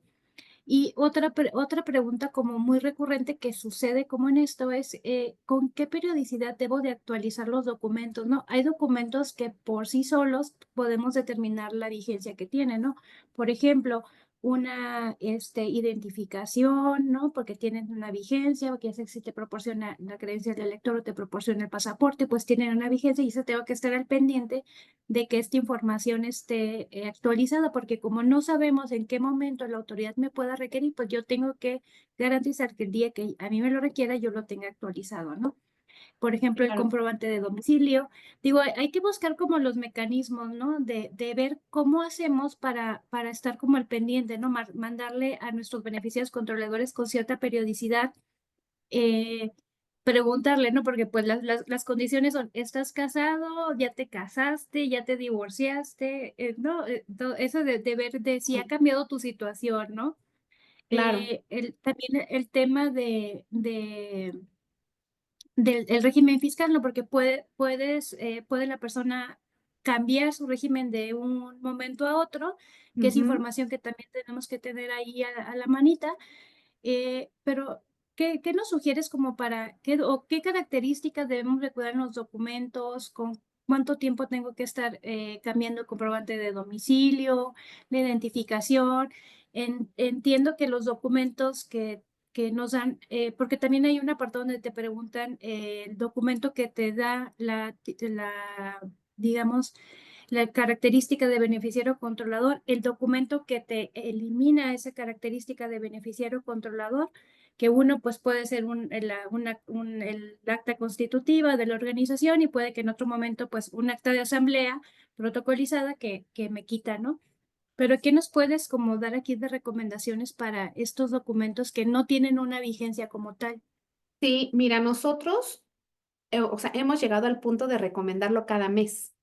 Y otra pregunta como muy recurrente que sucede como en esto es, ¿con qué periodicidad debo de actualizar los documentos, no? Hay documentos que por sí solos podemos determinar la vigencia que tienen, ¿no? Por ejemplo, una identificación, ¿no? Porque tienen una vigencia, porque si te proporciona la credencial del elector o te proporciona el pasaporte, pues tienen una vigencia y eso tengo que estar al pendiente de que esta información esté actualizada, porque como no sabemos en qué momento la autoridad me pueda requerir, pues yo tengo que garantizar que el día que a mí me lo requiera, yo lo tenga actualizado, ¿no? Por ejemplo, el Claro, comprobante de domicilio. Digo, hay que buscar como los mecanismos, ¿no? De ver cómo hacemos para estar como al pendiente, ¿no? Mandarle a nuestros beneficiarios controladores con cierta periodicidad eh, preguntarle, ¿no? Porque pues las condiciones son, ¿estás casado? ¿Ya te casaste? ¿Ya te divorciaste? ¿No? Eso de ver de si ha cambiado tu situación, ¿no? claro. También el tema del el régimen fiscal, ¿no? Porque puede la persona cambiar su régimen de un momento a otro, que es Ujú. información que también tenemos que tener ahí a la manita. Pero, ¿qué nos sugieres como o qué características debemos de cuidar en los documentos? ¿Con cuánto tiempo tengo que estar cambiando el comprobante de domicilio, la identificación? Entiendo que los documentos que nos dan, porque también hay una parte donde te preguntan el documento que te da la digamos, la característica de beneficiario controlador, el documento que te elimina esa característica de beneficiario controlador, que uno pues puede ser el acta constitutiva de la organización y puede que en otro momento pues un acta de asamblea protocolizada que me quita, ¿no? Pero ¿qué nos puedes como dar aquí de recomendaciones para estos documentos que no tienen una vigencia como tal? Sí, mira, nosotros, o sea, hemos llegado al punto de recomendarlo cada mes,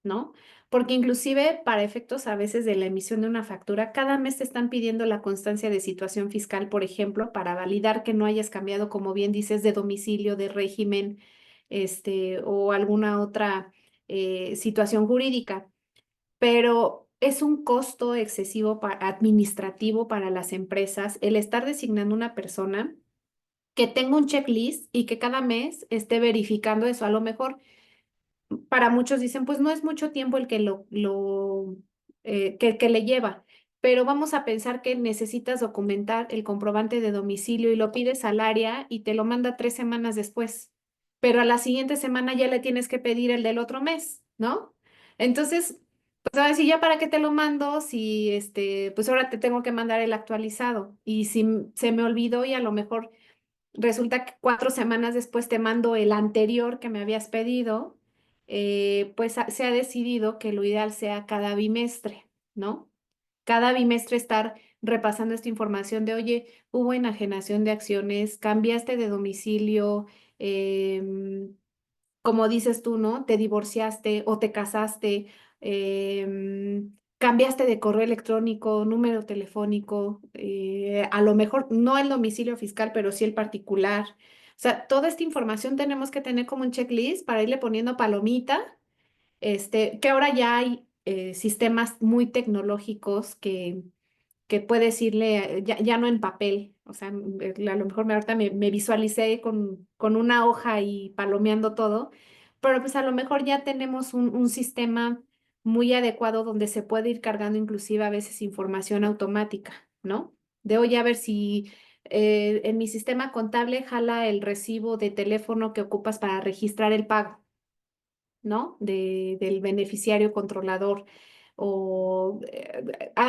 ¿no? Porque inclusive para efectos a veces de la emisión de una factura, cada mes te están pidiendo la constancia de situación fiscal, por ejemplo, para validar que no hayas cambiado, como bien dices, de domicilio, de régimen, o alguna otra situación jurídica. Pero es un costo excesivo administrativo para las empresas el estar designando una persona que tenga un checklist y que cada mes esté verificando eso. A lo mejor para muchos dicen, pues no es mucho tiempo el que que le lleva, pero vamos a pensar que necesitas documentar el comprobante de domicilio y lo pides al área y te lo manda 3 semanas después, pero a la siguiente semana ya le tienes que pedir el del otro mes, ¿no? Entonces, pues va a decir, ¿ya para qué te lo mando? Si pues ahora te tengo que mandar el actualizado y si se me olvidó y a lo mejor resulta que 4 semanas después te mando el anterior que me habías pedido, pues se ha decidido que lo ideal sea cada bimestre, ¿no? Cada bimestre estar repasando esta información de, oye, hubo enajenación de acciones, cambiaste de domicilio, em, como dices tú, ¿no? Te divorciaste o te casaste, cambiaste de correo electrónico, número telefónico, a lo mejor no el domicilio fiscal, pero sí el particular. O sea, toda esta información tenemos que tener como un checklist para irle poniendo palomita, que ahora ya hay sistemas muy tecnológicos que puedes irle, ya no en papel, o sea, a lo mejor ahorita me visualicé con una hoja y palomeando todo, pero pues a lo mejor ya tenemos un sistema muy adecuado donde se puede ir cargando inclusive a veces información automática, ¿no? De oye, a ver si en mi sistema contable jala el recibo de teléfono que ocupas para registrar el pago, ¿no? Del beneficiario controlador.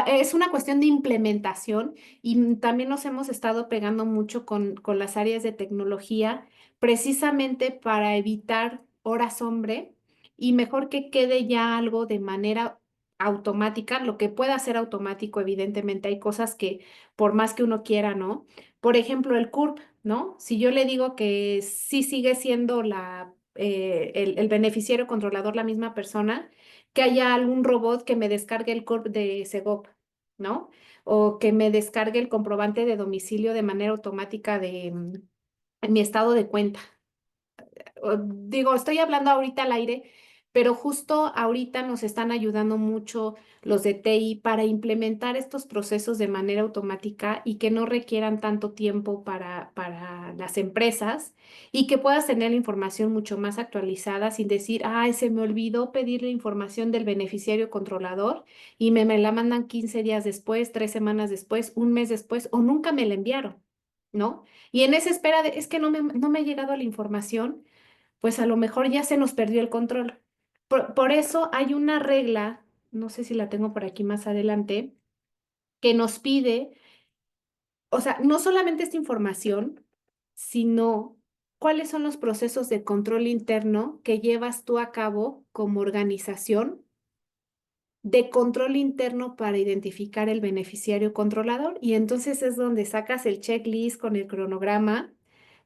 Es una cuestión de implementación y también nos hemos estado pegando mucho con las áreas de tecnología precisamente para evitar horas hombre y mejor que quede ya algo de manera automática, lo que pueda ser automático, evidentemente hay cosas que por más que uno quiera, ¿no? Por ejemplo, el CURP, ¿no? Si yo le digo que sí sigue siendo el beneficiario controlador la misma persona, que haya algún robot que me descargue el CURP de Segov, ¿no? O que me descargue el comprobante de domicilio de manera automática de mi estado de cuenta. Digo, estoy hablando ahorita al aire, pero justo ahorita nos están ayudando mucho los de TI para implementar estos procesos de manera automática y que no requieran tanto tiempo para las empresas y que puedas tener la información mucho más actualizada sin decir, ay, se me olvidó pedir la información del beneficiario controlador y me la mandan 15 días después, 3 semanas después, un mes después o nunca me la enviaron, ¿no? Y en esa espera de, es que no me ha llegado la información, pues a lo mejor ya se nos perdió el control. Por eso hay una regla, no sé si la tengo por aquí más adelante, que nos pide, o sea, no solamente esta información, sino cuáles son los procesos de control interno que llevas tú a cabo como organización de control interno para identificar el beneficiario controlador y entonces es donde sacas el checklist con el cronograma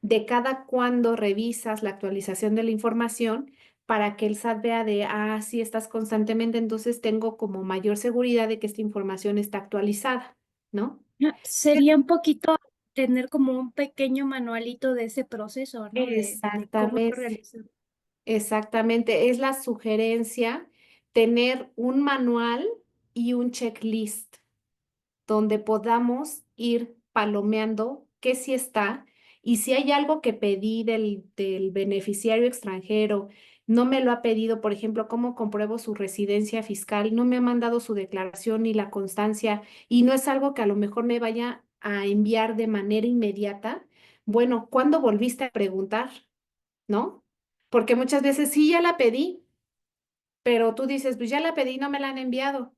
de cada cuando revisas la actualización de la información para que el SAT vea de, ah, sí, estás constantemente, entonces tengo como mayor seguridad de que esta información está actualizada, ¿no? Sería un poquito tener como un pequeño manualito de ese proceso, ¿no? De cómo Exactamente. realizar. Exactamente, es la sugerencia tener un manual y un checklist donde podamos ir palomeando qué sí está y si hay algo que pedí del beneficiario extranjero, no me lo ha pedido, por ejemplo, cómo compruebo su residencia fiscal, no me ha mandado su declaración ni la constancia y no es algo que a lo mejor me vaya a enviar de manera inmediata. Bueno, ¿cuándo volviste a preguntar? ¿No? Porque muchas veces sí, ya la pedí, pero tú dices, pues ya la pedí, no me la han enviado.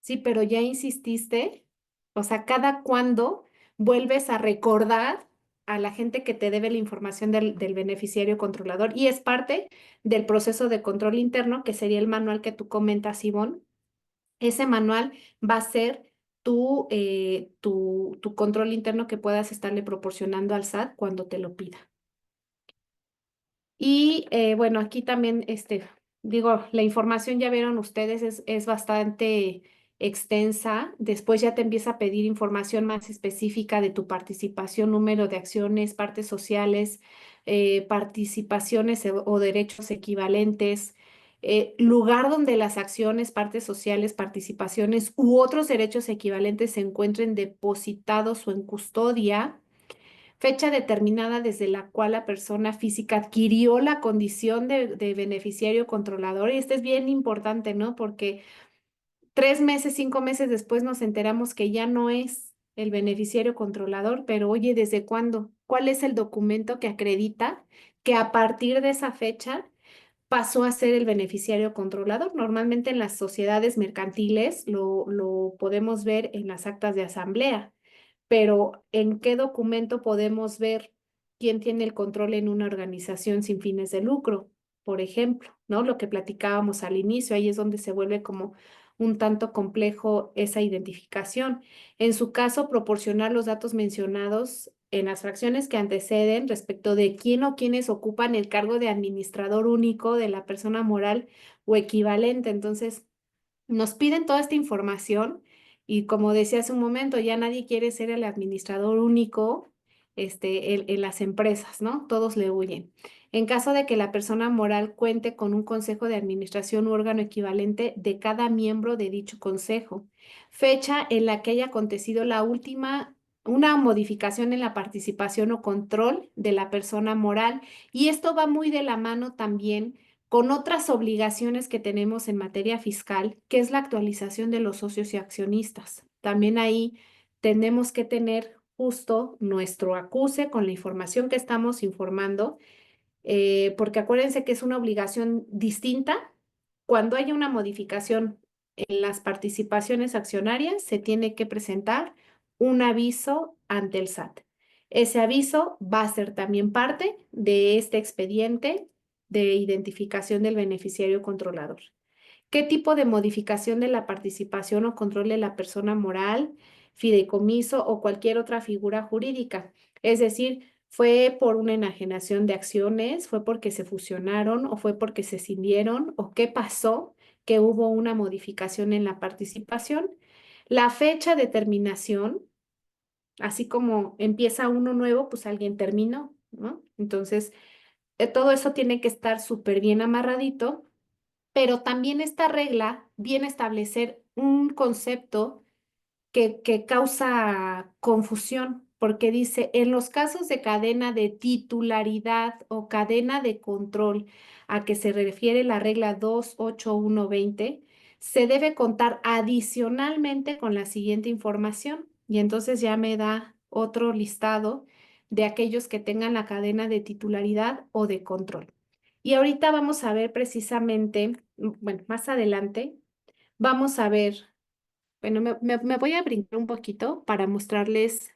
Sí, pero ya insististe. O sea, cada cuándo vuelves a recordar a la gente que te debe la información del beneficiario controlador y es parte del proceso de control interno, que sería el manual que tú comentas, Ivonne. Ese manual va a ser tu control interno que puedas estarle proporcionando al SAT cuando te lo pida. Y bueno, aquí también, digo, la información ya vieron ustedes, es bastante extensa. Después ya te empieza a pedir información más específica de tu participación, número de acciones, partes sociales, participaciones o derechos equivalentes, lugar donde las acciones, partes sociales, participaciones u otros derechos equivalentes se encuentren depositados o en custodia, fecha determinada desde la cual la persona física adquirió la condición de beneficiario controlador. Y esto es bien importante, ¿no? Porque 3 meses, 5 meses después nos enteramos que ya no es el beneficiario controlador, pero oye, ¿desde cuándo? ¿Cuál es el documento que acredita que a partir de esa fecha pasó a ser el beneficiario controlador? Normalmente en las sociedades mercantiles lo podemos ver en las actas de asamblea, pero ¿en qué documento podemos ver quién tiene el control en una organización sin fines de lucro? Por ejemplo, ¿no? Lo que platicábamos al inicio, ahí es donde se vuelve como un tanto complejo esa identificación. En su caso, proporcionar los datos mencionados en las fracciones que anteceden respecto de quién o quiénes ocupan el cargo de administrador único de la persona moral o equivalente. Entonces, nos piden toda esta información y como decía hace un momento, ya nadie quiere ser el administrador único, en las empresas, ¿no? Todos le huyen. En caso de que la persona moral cuente con un consejo de administración u órgano equivalente de cada miembro de dicho consejo, fecha en la que haya acontecido la última, una modificación en la participación o control de la persona moral. Y esto va muy de la mano también con otras obligaciones que tenemos en materia fiscal, que es la actualización de los socios y accionistas. También ahí tenemos que tener justo nuestro acuse con la información que estamos informando, porque acuérdense que es una obligación distinta. Cuando haya una modificación en las participaciones accionarias, se tiene que presentar un aviso ante el SAT. Ese aviso va a ser también parte de este expediente de identificación del beneficiario controlador. ¿Qué tipo de modificación de la participación o control de la persona moral, fideicomiso o cualquier otra figura jurídica? Es decir, ¿fue por una enajenación de acciones? ¿Fue porque se fusionaron o fue porque se cindieron? ¿O qué pasó que hubo una modificación en la participación? La fecha de terminación, así como empieza uno nuevo, pues alguien terminó, ¿no? Entonces, todo eso tiene que estar súper bien amarradito, pero también esta regla viene a establecer un concepto que causa confusión, porque dice, en los casos de cadena de titularidad o cadena de control a que se refiere la regla 28120, se debe contar adicionalmente con la siguiente información. Y entonces ya me da otro listado de aquellos que tengan la cadena de titularidad o de control. Y ahorita vamos a ver precisamente, bueno, más adelante, vamos a ver, bueno, me voy a brincar un poquito para mostrarles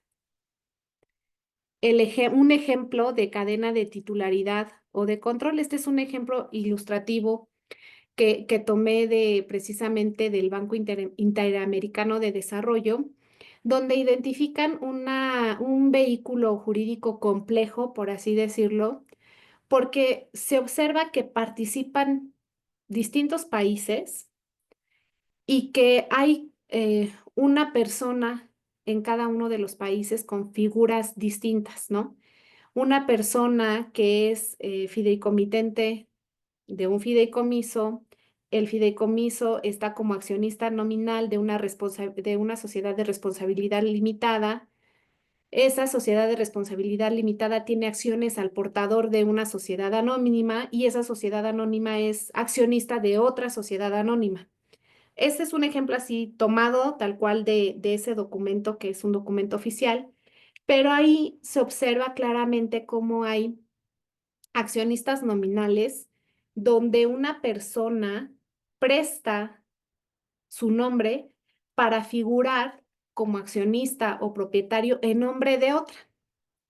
un ejemplo de cadena de titularidad o de control. Este es un ejemplo ilustrativo que tomé precisamente del Banco Interamericano de Desarrollo, donde identifican un vehículo jurídico complejo, por así decirlo, porque se observa que participan distintos países y que hay una persona en cada uno de los países con figuras distintas, ¿no? Una persona que es fideicomitente de un fideicomiso, el fideicomiso está como accionista nominal de una sociedad de responsabilidad limitada. Esa sociedad de responsabilidad limitada tiene acciones al portador de una sociedad anónima y esa sociedad anónima es accionista de otra sociedad anónima. Este es un ejemplo así tomado tal cual de ese documento que es un documento oficial, pero ahí se observa claramente cómo hay accionistas nominales donde una persona presta su nombre para figurar como accionista o propietario en nombre de otra.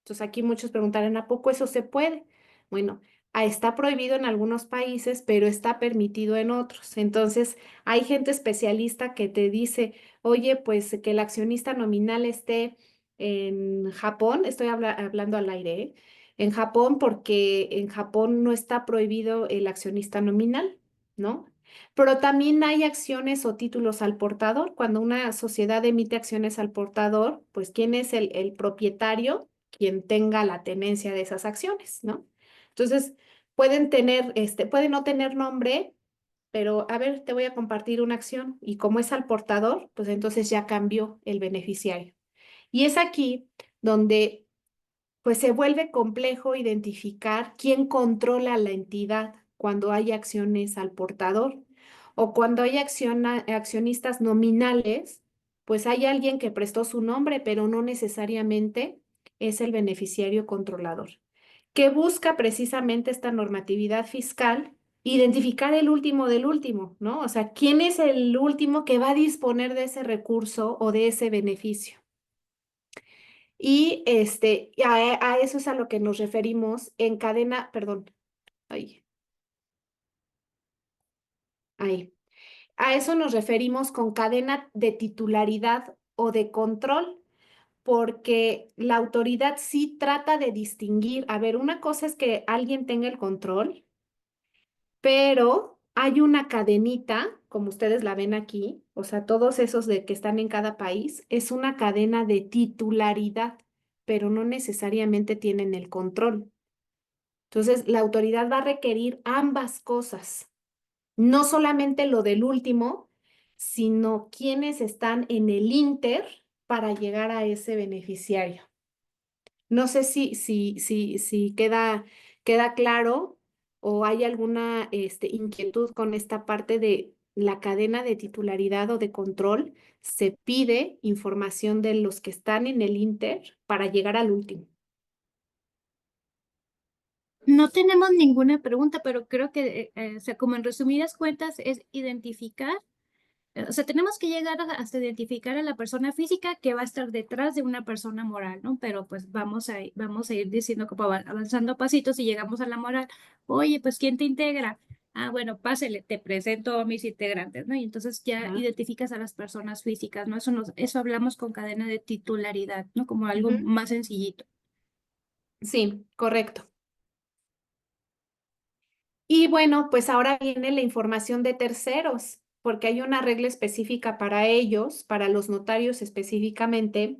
Entonces aquí muchos preguntarán, ¿a poco eso se puede? Bueno, está prohibido en algunos países, pero está permitido en otros. Entonces, hay gente especialista que te dice, oye, pues que el accionista nominal esté en Japón, estoy hablando al aire, ¿eh? En Japón, porque en Japón no está prohibido el accionista nominal, ¿no? Pero también hay acciones o títulos al portador. Cuando una sociedad emite acciones al portador, pues ¿quién es el propietario? Quien tenga la tenencia de esas acciones, ¿no? Entonces, pueden tener, pueden no tener nombre, pero a ver, te voy a compartir una acción y como es al portador, pues entonces ya cambió el beneficiario. Y es aquí donde pues se vuelve complejo identificar quién controla la entidad cuando hay acciones al portador o cuando hay accionistas nominales, pues hay alguien que prestó su nombre, pero no necesariamente es el beneficiario controlador. ¿Qué busca precisamente esta normatividad fiscal? Identificar el último del último, ¿no? O sea, ¿quién es el último que va a disponer de ese recurso o de ese beneficio? Y a eso es a lo que nos referimos en cadena, perdón, ahí, ahí. A eso nos referimos con cadena de titularidad o de control, porque la autoridad sí trata de distinguir, a ver, una cosa es que alguien tenga el control, pero hay una cadenita, como ustedes la ven aquí, o sea, todos esos de que están en cada país, es una cadena de titularidad, pero no necesariamente tienen el control. Entonces, la autoridad va a requerir ambas cosas, no solamente lo del último, sino quienes están en el inter para llegar a ese beneficiario. No sé si queda claro o hay alguna inquietud con esta parte de la cadena de titularidad o de control. Se pide información de los que están en el inter para llegar al último. No tenemos ninguna pregunta, pero creo que, o sea, como en resumidas cuentas, es identificar, o sea, tenemos que llegar hasta identificar a la persona física que va a estar detrás de una persona moral, ¿no? Pero pues vamos a ir diciendo como avanzando pasitos y llegamos a la moral. Oye, pues ¿quién te integra? Ah, bueno, pásele, te presento a mis integrantes, ¿no? Y entonces ya Ajá. identificas a las personas físicas, ¿no? Eso hablamos con cadena de titularidad, ¿no? Como algo Ujú. más sencillito. Sí, correcto. Y bueno, pues ahora viene la información de terceros, porque hay una regla específica para ellos, para los notarios específicamente,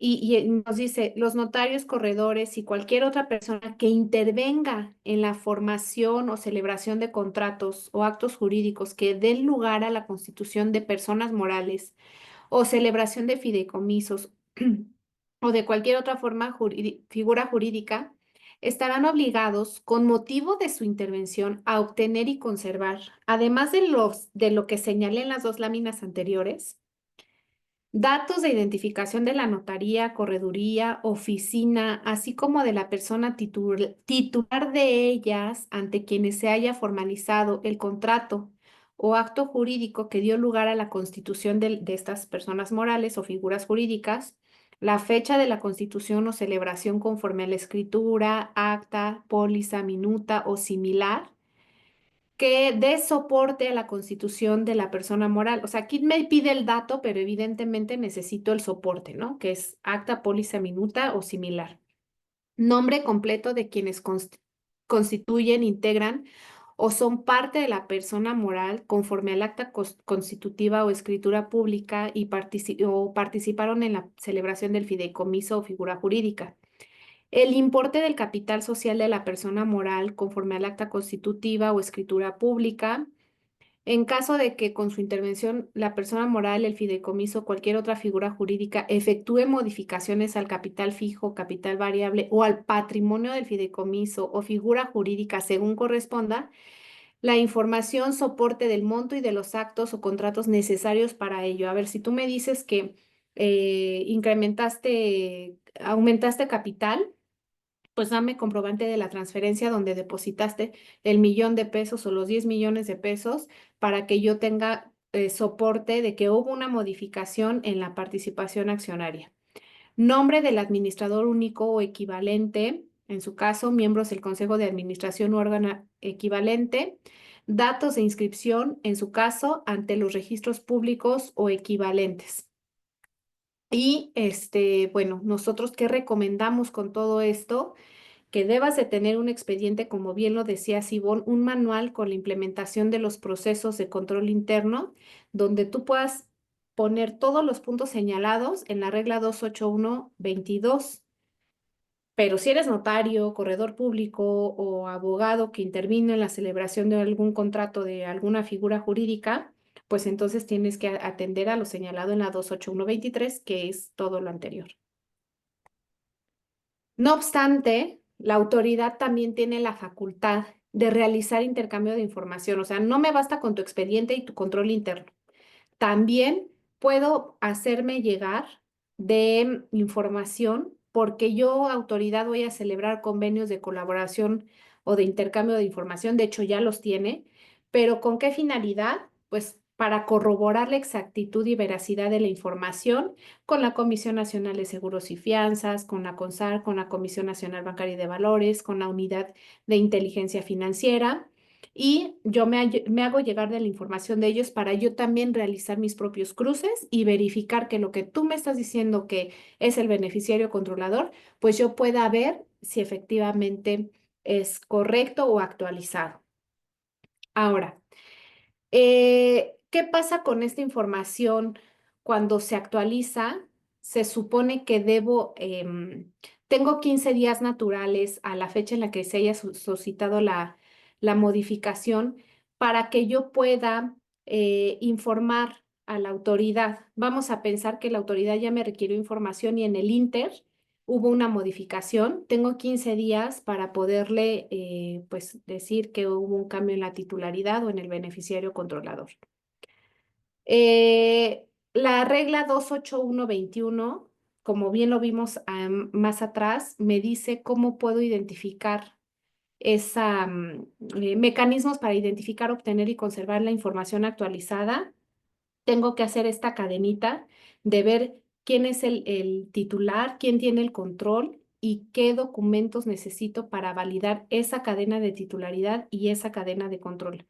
y nos dice, los notarios, corredores y cualquier otra persona que intervenga en la formación o celebración de contratos o actos jurídicos que den lugar a la constitución de personas morales o celebración de fideicomisos o de cualquier otra figura jurídica, estarán obligados, con motivo de su intervención, a obtener y conservar, además de lo que señalé en las dos láminas anteriores, datos de identificación de la notaría, correduría, oficina, así como de la persona titular de ellas ante quienes se haya formalizado el contrato o acto jurídico que dio lugar a la constitución de estas personas morales o figuras jurídicas, la fecha de la constitución o celebración conforme a la escritura, acta, póliza, minuta o similar que dé soporte a la constitución de la persona moral. O sea, aquí me pide el dato, pero evidentemente necesito el soporte, ¿no? Que es acta, póliza, minuta o similar. Nombre completo de quienes constituyen, integran o son parte de la persona moral conforme al acta constitutiva o escritura pública y o participaron en la celebración del fideicomiso o figura jurídica. El importe del capital social de la persona moral conforme al acta constitutiva o escritura pública. En caso de que con su intervención la persona moral, el fideicomiso o cualquier otra figura jurídica efectúe modificaciones al capital fijo, capital variable o al patrimonio del fideicomiso o figura jurídica según corresponda, la información soporte del monto y de los actos o contratos necesarios para ello. A ver, si tú me dices que aumentaste capital, pues dame comprobante de la transferencia donde depositaste el 1,000,000 de pesos o los 10 millones de pesos para que yo tenga soporte de que hubo una modificación en la participación accionaria. Nombre del administrador único o equivalente, en su caso, miembros del Consejo de Administración u órgano equivalente. Datos de inscripción, en su caso, ante los registros públicos o equivalentes. Y bueno, nosotros qué recomendamos con todo esto, que debas de tener un expediente, como bien lo decía Sibón, un manual con la implementación de los procesos de control interno, donde tú puedas poner todos los puntos señalados en la regla 281-22. Pero si eres notario, corredor público o abogado que intervino en la celebración de algún contrato de alguna figura jurídica, pues entonces tienes que atender a lo señalado en la 281-23, que es todo lo anterior. No obstante, la autoridad también tiene la facultad de realizar intercambio de información. O sea, no me basta con tu expediente y tu control interno. También puedo hacerme llegar de información porque yo, autoridad, voy a celebrar convenios de colaboración o de intercambio de información. De hecho, ya los tiene. ¿Pero con qué finalidad? Pues para corroborar la exactitud y veracidad de la información con la Comisión Nacional de Seguros y Fianzas, con la CONSAR, con la Comisión Nacional Bancaria y de Valores, con la Unidad de Inteligencia Financiera. Y yo me hago llegar de la información de ellos para yo también realizar mis propios cruces y verificar que lo que tú me estás diciendo que es el beneficiario controlador, pues yo pueda ver si efectivamente es correcto o actualizado. Ahora, ¿qué pasa con esta información cuando se actualiza? Se supone que tengo 15 días naturales a la fecha en la que se haya suscitado la modificación para que yo pueda informar a la autoridad. Vamos a pensar que la autoridad ya me requirió información y en el Inter hubo una modificación. Tengo 15 días para poderle pues decir que hubo un cambio en la titularidad o en el beneficiario controlador. La regla 281-21, como bien lo vimos más atrás, me dice cómo puedo identificar mecanismos para identificar, obtener y conservar la información actualizada. Tengo que hacer esta cadenita de ver quién es el titular, quién tiene el control y qué documentos necesito para validar esa cadena de titularidad y esa cadena de control.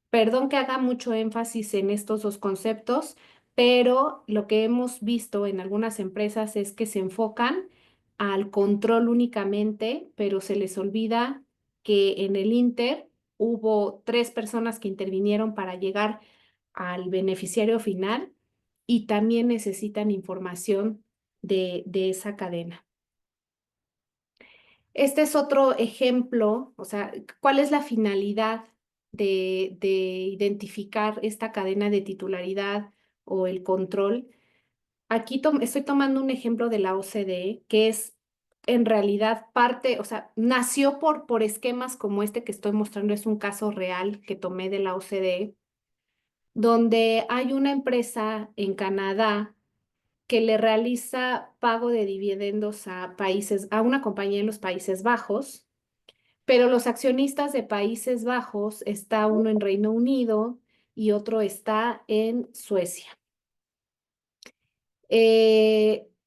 Perdón que haga mucho énfasis en estos dos conceptos, pero lo que hemos visto en algunas empresas es que se enfocan al control únicamente, pero se les olvida que en el Inter hubo 3 personas que intervinieron para llegar al beneficiario final y también necesitan información de esa cadena. Este es otro ejemplo, o sea, ¿cuál es la finalidad de identificar esta cadena de titularidad o el control? Aquí estoy tomando un ejemplo de la OCDE, que es en realidad parte, o sea, nació por esquemas como este que estoy mostrando, es un caso real que tomé de la OCDE, donde hay una empresa en Canadá que le realiza pago de dividendos a una compañía en los Países Bajos, pero los accionistas de Países Bajos, está uno en Reino Unido y otro está en Suecia.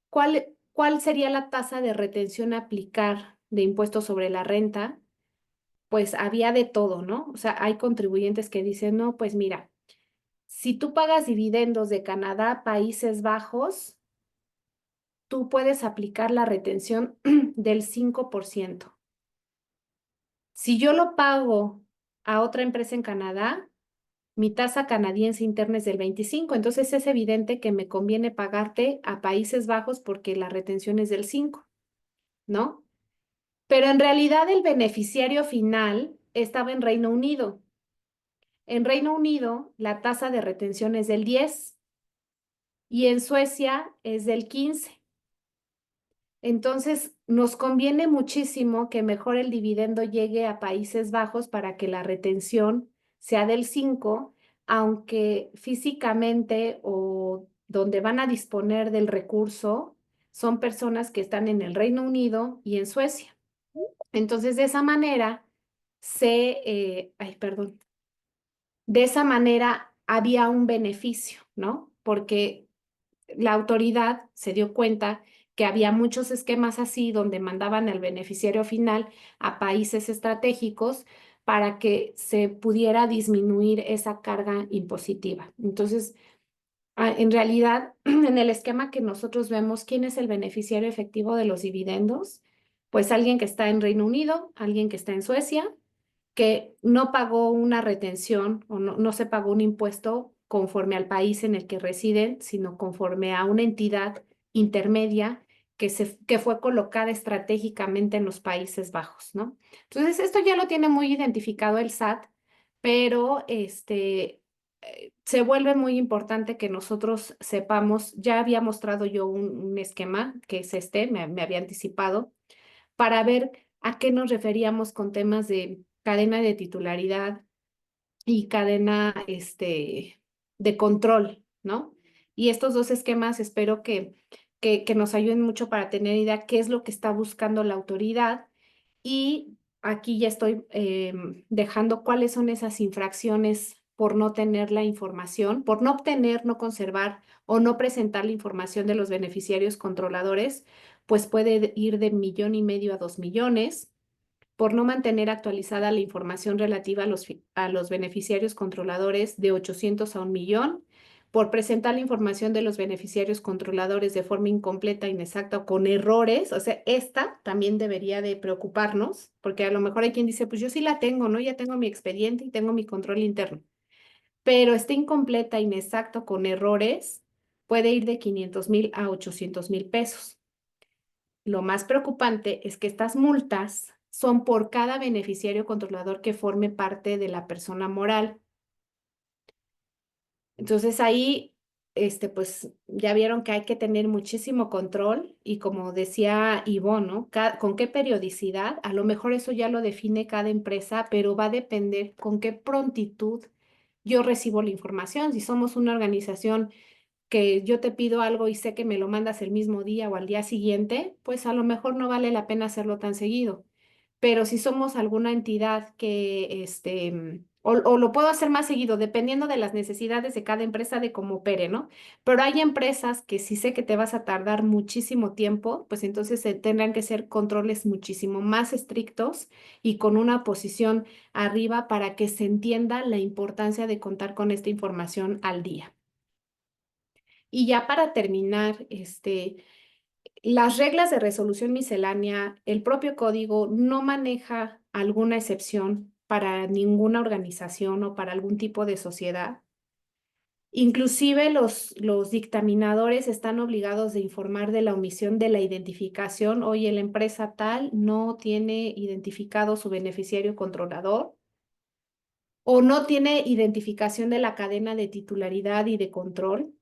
¿Cuál sería la tasa de retención a aplicar de impuestos sobre la renta? Pues había de todo, ¿no? O sea, hay contribuyentes que dicen, no, pues mira, si tú pagas dividendos de Canadá a Países Bajos, tú puedes aplicar la retención del 5%. Si yo lo pago a otra empresa en Canadá, mi tasa canadiense interna es del 25%, entonces es evidente que me conviene pagarte a Países Bajos porque la retención es del 5%, ¿no? Pero en realidad el beneficiario final estaba en Reino Unido. En Reino Unido la tasa de retención es del 10% y en Suecia es del 15%. Entonces, nos conviene muchísimo que mejor el dividendo llegue a Países Bajos para que la retención sea del 5%, aunque físicamente o donde van a disponer del recurso son personas que están en el Reino Unido y en Suecia. Entonces, de esa manera de esa manera había un beneficio, ¿no? Porque la autoridad se dio cuenta que había muchos esquemas así donde mandaban al beneficiario final a países estratégicos para que se pudiera disminuir esa carga impositiva. Entonces, en realidad, en el esquema que nosotros vemos, ¿quién es el beneficiario efectivo de los dividendos? Pues alguien que está en Reino Unido, alguien que está en Suecia, que no pagó una retención o no se pagó un impuesto conforme al país en el que residen, sino conforme a una entidad intermedia que fue colocada estratégicamente en los Países Bajos, ¿no? Entonces, esto ya lo tiene muy identificado el SAT, pero se vuelve muy importante que nosotros sepamos, ya había mostrado yo un esquema, que es me había anticipado, para ver a qué nos referíamos con temas de cadena de titularidad y cadena de control, ¿no? Y estos dos esquemas espero que nos ayuden mucho para tener idea qué es lo que está buscando la autoridad. Y aquí ya estoy dejando cuáles son esas infracciones por no tener la información, por no obtener, no conservar o no presentar la información de los beneficiarios controladores, pues puede ir de 1,5 millones a 2 millones, por no mantener actualizada la información relativa a los beneficiarios controladores de 800 a 1 millón, por presentar la información de los beneficiarios controladores de forma incompleta, inexacta o con errores. O sea, esta también debería de preocuparnos, porque a lo mejor hay quien dice, pues yo sí la tengo, ¿no? Ya tengo mi expediente y tengo mi control interno, pero está incompleta, inexacto, con errores, puede ir de 500,000 a 800,000 pesos. Lo más preocupante es que estas multas son por cada beneficiario controlador que forme parte de la persona moral. Entonces ahí, pues ya vieron que hay que tener muchísimo control y como decía Ivonne, ¿no? ¿Con qué periodicidad? A lo mejor eso ya lo define cada empresa, pero va a depender con qué prontitud yo recibo la información. Si somos una organización que yo te pido algo y sé que me lo mandas el mismo día o al día siguiente, pues a lo mejor no vale la pena hacerlo tan seguido. Pero si somos alguna entidad que, o lo puedo hacer más seguido, dependiendo de las necesidades de cada empresa de cómo opere, ¿no? Pero hay empresas que si sé que te vas a tardar muchísimo tiempo, pues entonces tendrán que ser controles muchísimo más estrictos y con una posición arriba para que se entienda la importancia de contar con esta información al día. Y ya para terminar, las reglas de resolución miscelánea, el propio código no maneja alguna excepción para ninguna organización o para algún tipo de sociedad. Inclusive los dictaminadores están obligados de informar de la omisión de la identificación. Oye, la empresa tal no tiene identificado su beneficiario controlador o no tiene identificación de la cadena de titularidad y de control,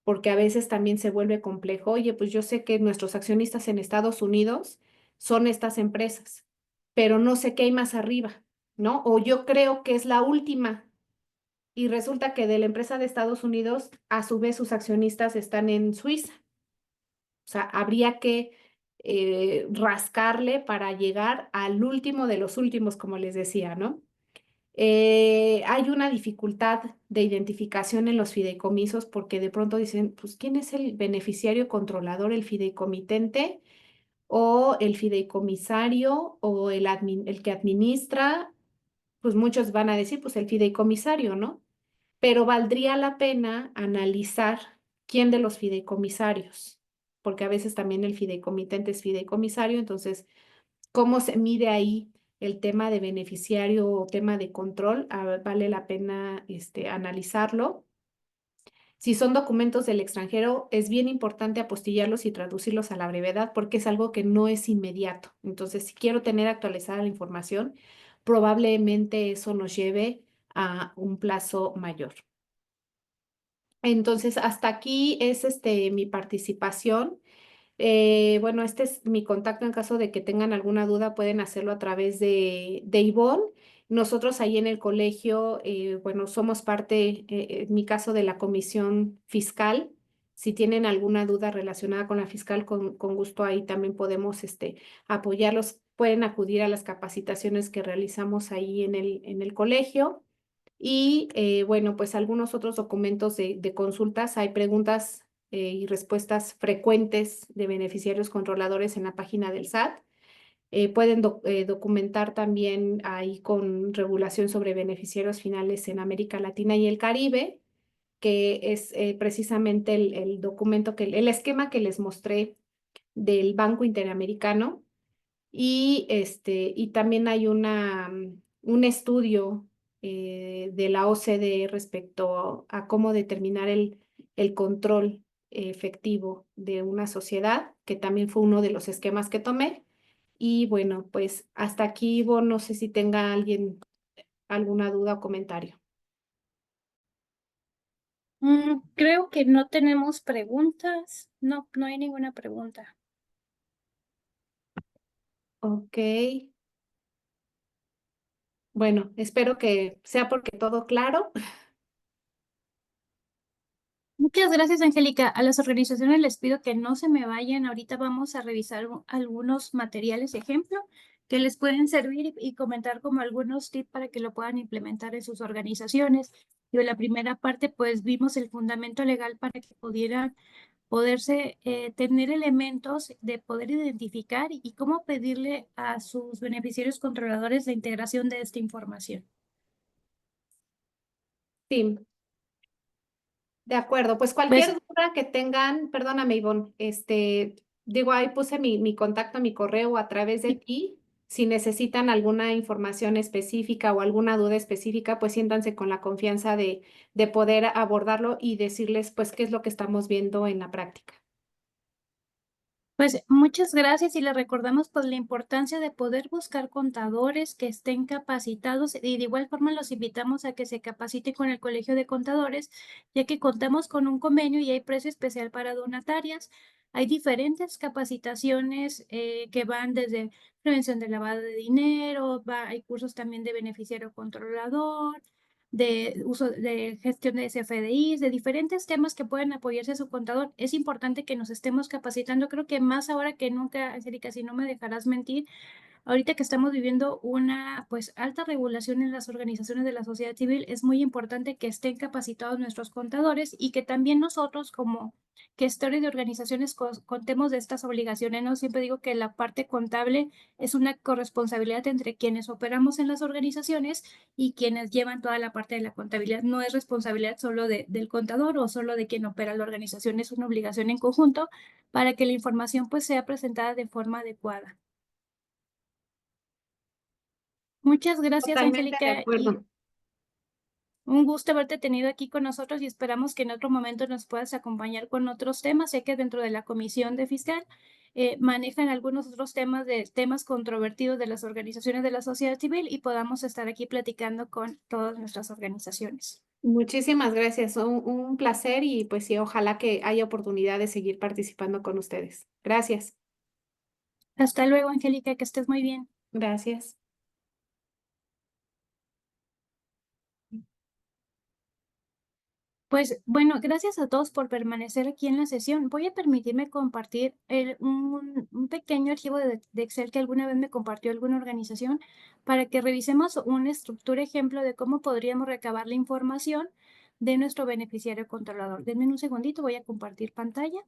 porque a veces también se vuelve complejo. Oye, pues yo sé que nuestros accionistas en Estados Unidos son estas empresas, pero no sé qué hay más arriba, ¿no? O yo creo que es la última y resulta que de la empresa de Estados Unidos, a su vez sus accionistas están en Suiza. O sea, habría que rascarle para llegar al último de los últimos, como les decía, ¿no? Hay una dificultad de identificación en los fideicomisos porque de pronto dicen, pues, ¿quién es el beneficiario controlador, el fideicomitente o el fideicomisario o el que administra? Pues muchos van a decir, pues el fideicomisario, ¿no? Pero valdría la pena analizar quién de los fideicomisarios, porque a veces también el fideicomitente es fideicomisario, entonces cómo se mide ahí el tema de beneficiario o tema de control. Vale la pena analizarlo. Si son documentos del extranjero, es bien importante apostillarlos y traducirlos a la brevedad porque es algo que no es inmediato. Entonces, si quiero tener actualizada la información, probablemente eso nos lleve a un plazo mayor. Entonces, hasta aquí es mi participación. Bueno, este es mi contacto en caso de que tengan alguna duda, pueden hacerlo a través de Ivonne. Nosotros ahí en el colegio, bueno, somos parte, en mi caso, de la comisión fiscal. Si tienen alguna duda relacionada con la fiscal, con gusto ahí también podemos apoyarlos. pueden acudir a las capacitaciones que realizamos ahí en el colegio. Y bueno, pues algunos otros documentos de consultas. Hay preguntas y respuestas frecuentes de beneficiarios controladores en la página del SAT. Pueden documentar también ahí con regulación sobre beneficiarios finales en América Latina y el Caribe, que es precisamente el documento, el esquema que les mostré del Banco Interamericano. Y también hay un estudio de la OCDE respecto a cómo determinar el control efectivo de una sociedad, que también fue uno de los esquemas que tomé. Y bueno, pues hasta aquí, Ivonne, no sé si tenga alguien alguna duda o comentario. Creo que no tenemos preguntas. No, no hay ninguna pregunta. Ok. Bueno, espero que sea porque todo claro. Muchas gracias, Angélica. A las organizaciones les pido que no se me vayan. Ahorita vamos a revisar algunos materiales ejemplo que les pueden servir y comentar como algunos tips para que lo puedan implementar en sus organizaciones. Y en la primera parte, pues vimos el fundamento legal para que poderse tener elementos de poder identificar y cómo pedirle a sus beneficiarios controladores la integración de esta información. Sí, de acuerdo, pues Pues cualquier duda que tengan, perdóname, Ivonne, digo, ahí puse mi contacto, mi correo a través de ti. Si necesitan alguna información específica o alguna duda específica, pues siéntanse con la confianza de poder abordarlo y decirles, pues, qué es lo que estamos viendo en la práctica. Pues muchas gracias y le recordamos pues la importancia de poder buscar contadores que estén capacitados y de igual forma los invitamos a que se capaciten con el Colegio de Contadores, ya que contamos con un convenio y hay precio especial para donatarias. Hay diferentes capacitaciones que van desde prevención de lavado de dinero, hay cursos también de beneficiario controlador, de uso de gestión de CFDIs, de diferentes temas que pueden apoyarse a su contador. Es importante que nos estemos capacitando. Creo que más ahora que nunca, Angélica, si no me dejarás mentir, ahorita que estamos viviendo una pues alta regulación en las organizaciones de la sociedad civil, es muy importante que estén capacitados nuestros contadores y que también nosotros como gestores de organizaciones contemos de estas obligaciones. No siempre digo que la parte contable es una corresponsabilidad entre quienes operamos en las organizaciones y quienes llevan toda la parte de la contabilidad. No es responsabilidad solo del contador o solo de quien opera la organización, es una obligación en conjunto para que la información pues sea presentada de forma adecuada. Muchas gracias, Totalmente de Angélica, y acuerdo. un gusto haberte tenido aquí con nosotros y esperamos que en otro momento nos puedas acompañar con otros temas. Sé que dentro de la Comisión de Fiscal manejan algunos otros temas de temas controvertidos de las organizaciones de la sociedad civil y podamos estar aquí platicando con todas nuestras organizaciones. Muchísimas gracias, un placer y pues sí, ojalá que haya oportunidad de seguir participando con ustedes. Gracias. Hasta luego, Angélica, que estés muy bien. Gracias. Pues bueno, gracias a todos por permanecer aquí en la sesión. Voy a permitirme compartir un pequeño archivo de Excel que alguna vez me compartió alguna organización para que revisemos una estructura ejemplo de cómo podríamos recabar la información de nuestro beneficiario controlador. Denme un segundito, voy a compartir pantalla.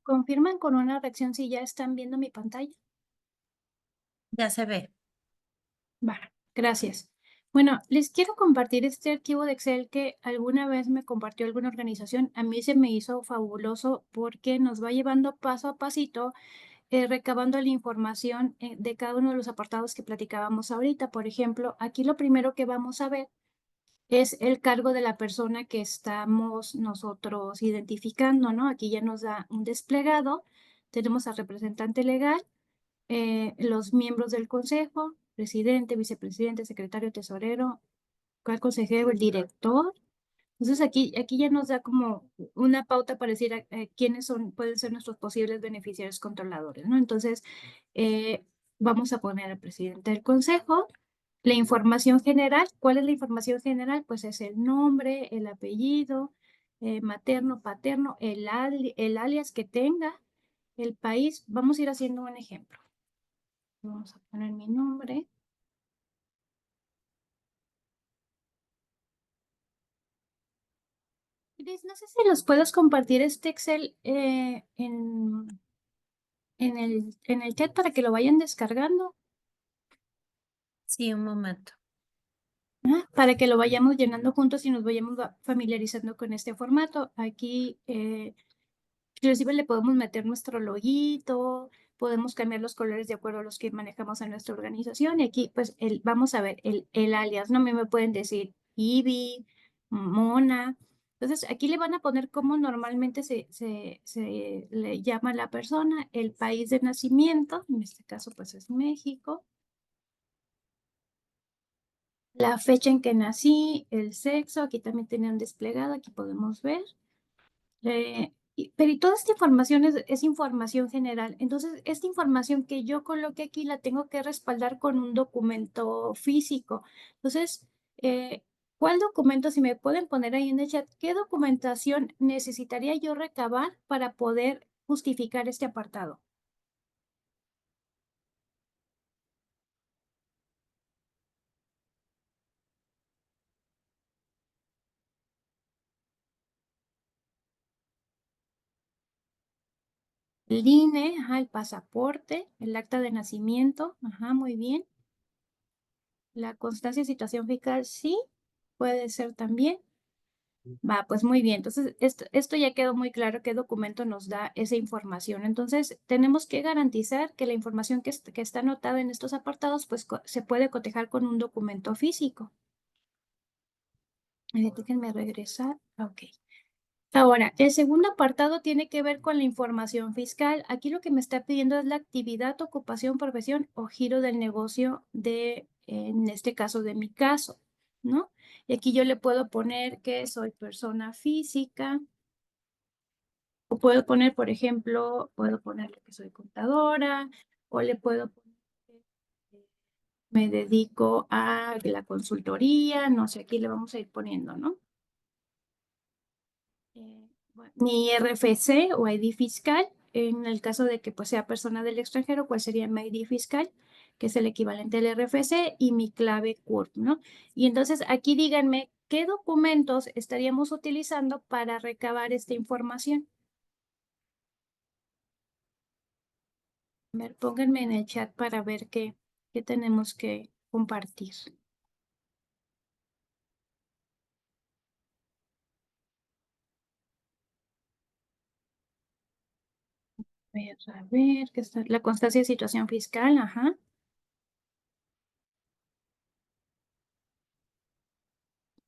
Confirman con una reacción si ya están viendo mi pantalla. Ya se ve. Va, gracias. Bueno, les quiero compartir este archivo de Excel que alguna vez me compartió alguna organización. A mí se me hizo fabuloso porque nos va llevando paso a pasito, recabando la información de cada uno de los apartados que platicábamos ahorita. Por ejemplo, aquí lo primero que vamos a ver es el cargo de la persona que estamos nosotros identificando, ¿no? Aquí ya nos da un desplegado. Tenemos al representante legal, los miembros del consejo, presidente, vicepresidente, secretario, tesorero, el consejero, el director. Entonces aquí ya nos da como una pauta para decir quiénes pueden ser nuestros posibles beneficiarios controladores, ¿no? Entonces, vamos a poner al presidente del consejo. La información general, ¿cuál es la información general? Pues es el nombre, el apellido, materno, paterno, el alias que tenga, el país. Vamos a ir haciendo un ejemplo. Vamos a poner mi nombre. Cris, no sé si los puedes compartir este Excel en el chat para que lo vayan descargando, Sí, un momento. para que lo vayamos llenando juntos y nos vayamos familiarizando con este formato. Aquí, inclusive le podemos meter nuestro loguito, podemos cambiar los colores de acuerdo a los que manejamos en nuestra organización. Y aquí, pues, vamos a ver el alias, ¿no? Me pueden decir Ivy, Mona. Entonces, aquí le van a poner cómo normalmente se le llama a la persona, el país de nacimiento, en este caso, pues, es México. La fecha en que nací, el sexo, aquí también tenían desplegado, aquí podemos ver. Pero y toda esta información es información general. Entonces, esta información que yo coloque aquí la tengo que respaldar con un documento físico. Entonces, ¿cuál documento? Si me pueden poner ahí en el chat, ¿qué documentación necesitaría yo recabar para poder justificar este apartado? El INE, ajá, el pasaporte, el acta de nacimiento, ajá, muy bien. La constancia de situación fiscal, sí, puede ser también. Va, pues muy bien. Entonces, esto ya quedó muy claro qué documento nos da esa información. Entonces, tenemos que garantizar que la información que está anotada en estos apartados, pues se puede cotejar con un documento físico. Déjenme regresar. Ok. Ahora, el segundo apartado tiene que ver con la información fiscal. Aquí lo que me está pidiendo es la actividad, ocupación, profesión o giro del negocio en este caso, de mi caso, ¿no? Y aquí yo le puedo poner que soy persona física, o puedo poner, por ejemplo, puedo ponerle que soy contadora, o le puedo poner que me dedico a la consultoría, no sé, aquí le vamos a ir poniendo, ¿no? Mi RFC o ID fiscal, en el caso de que pues, sea persona del extranjero, ¿cuál sería mi ID fiscal? Que es el equivalente al RFC y mi clave CURP, ¿no? Y entonces aquí díganme qué documentos estaríamos utilizando para recabar esta información. A ver, pónganme en el chat para ver qué tenemos que compartir. A ver, ¿qué está? La constancia de situación fiscal, ajá.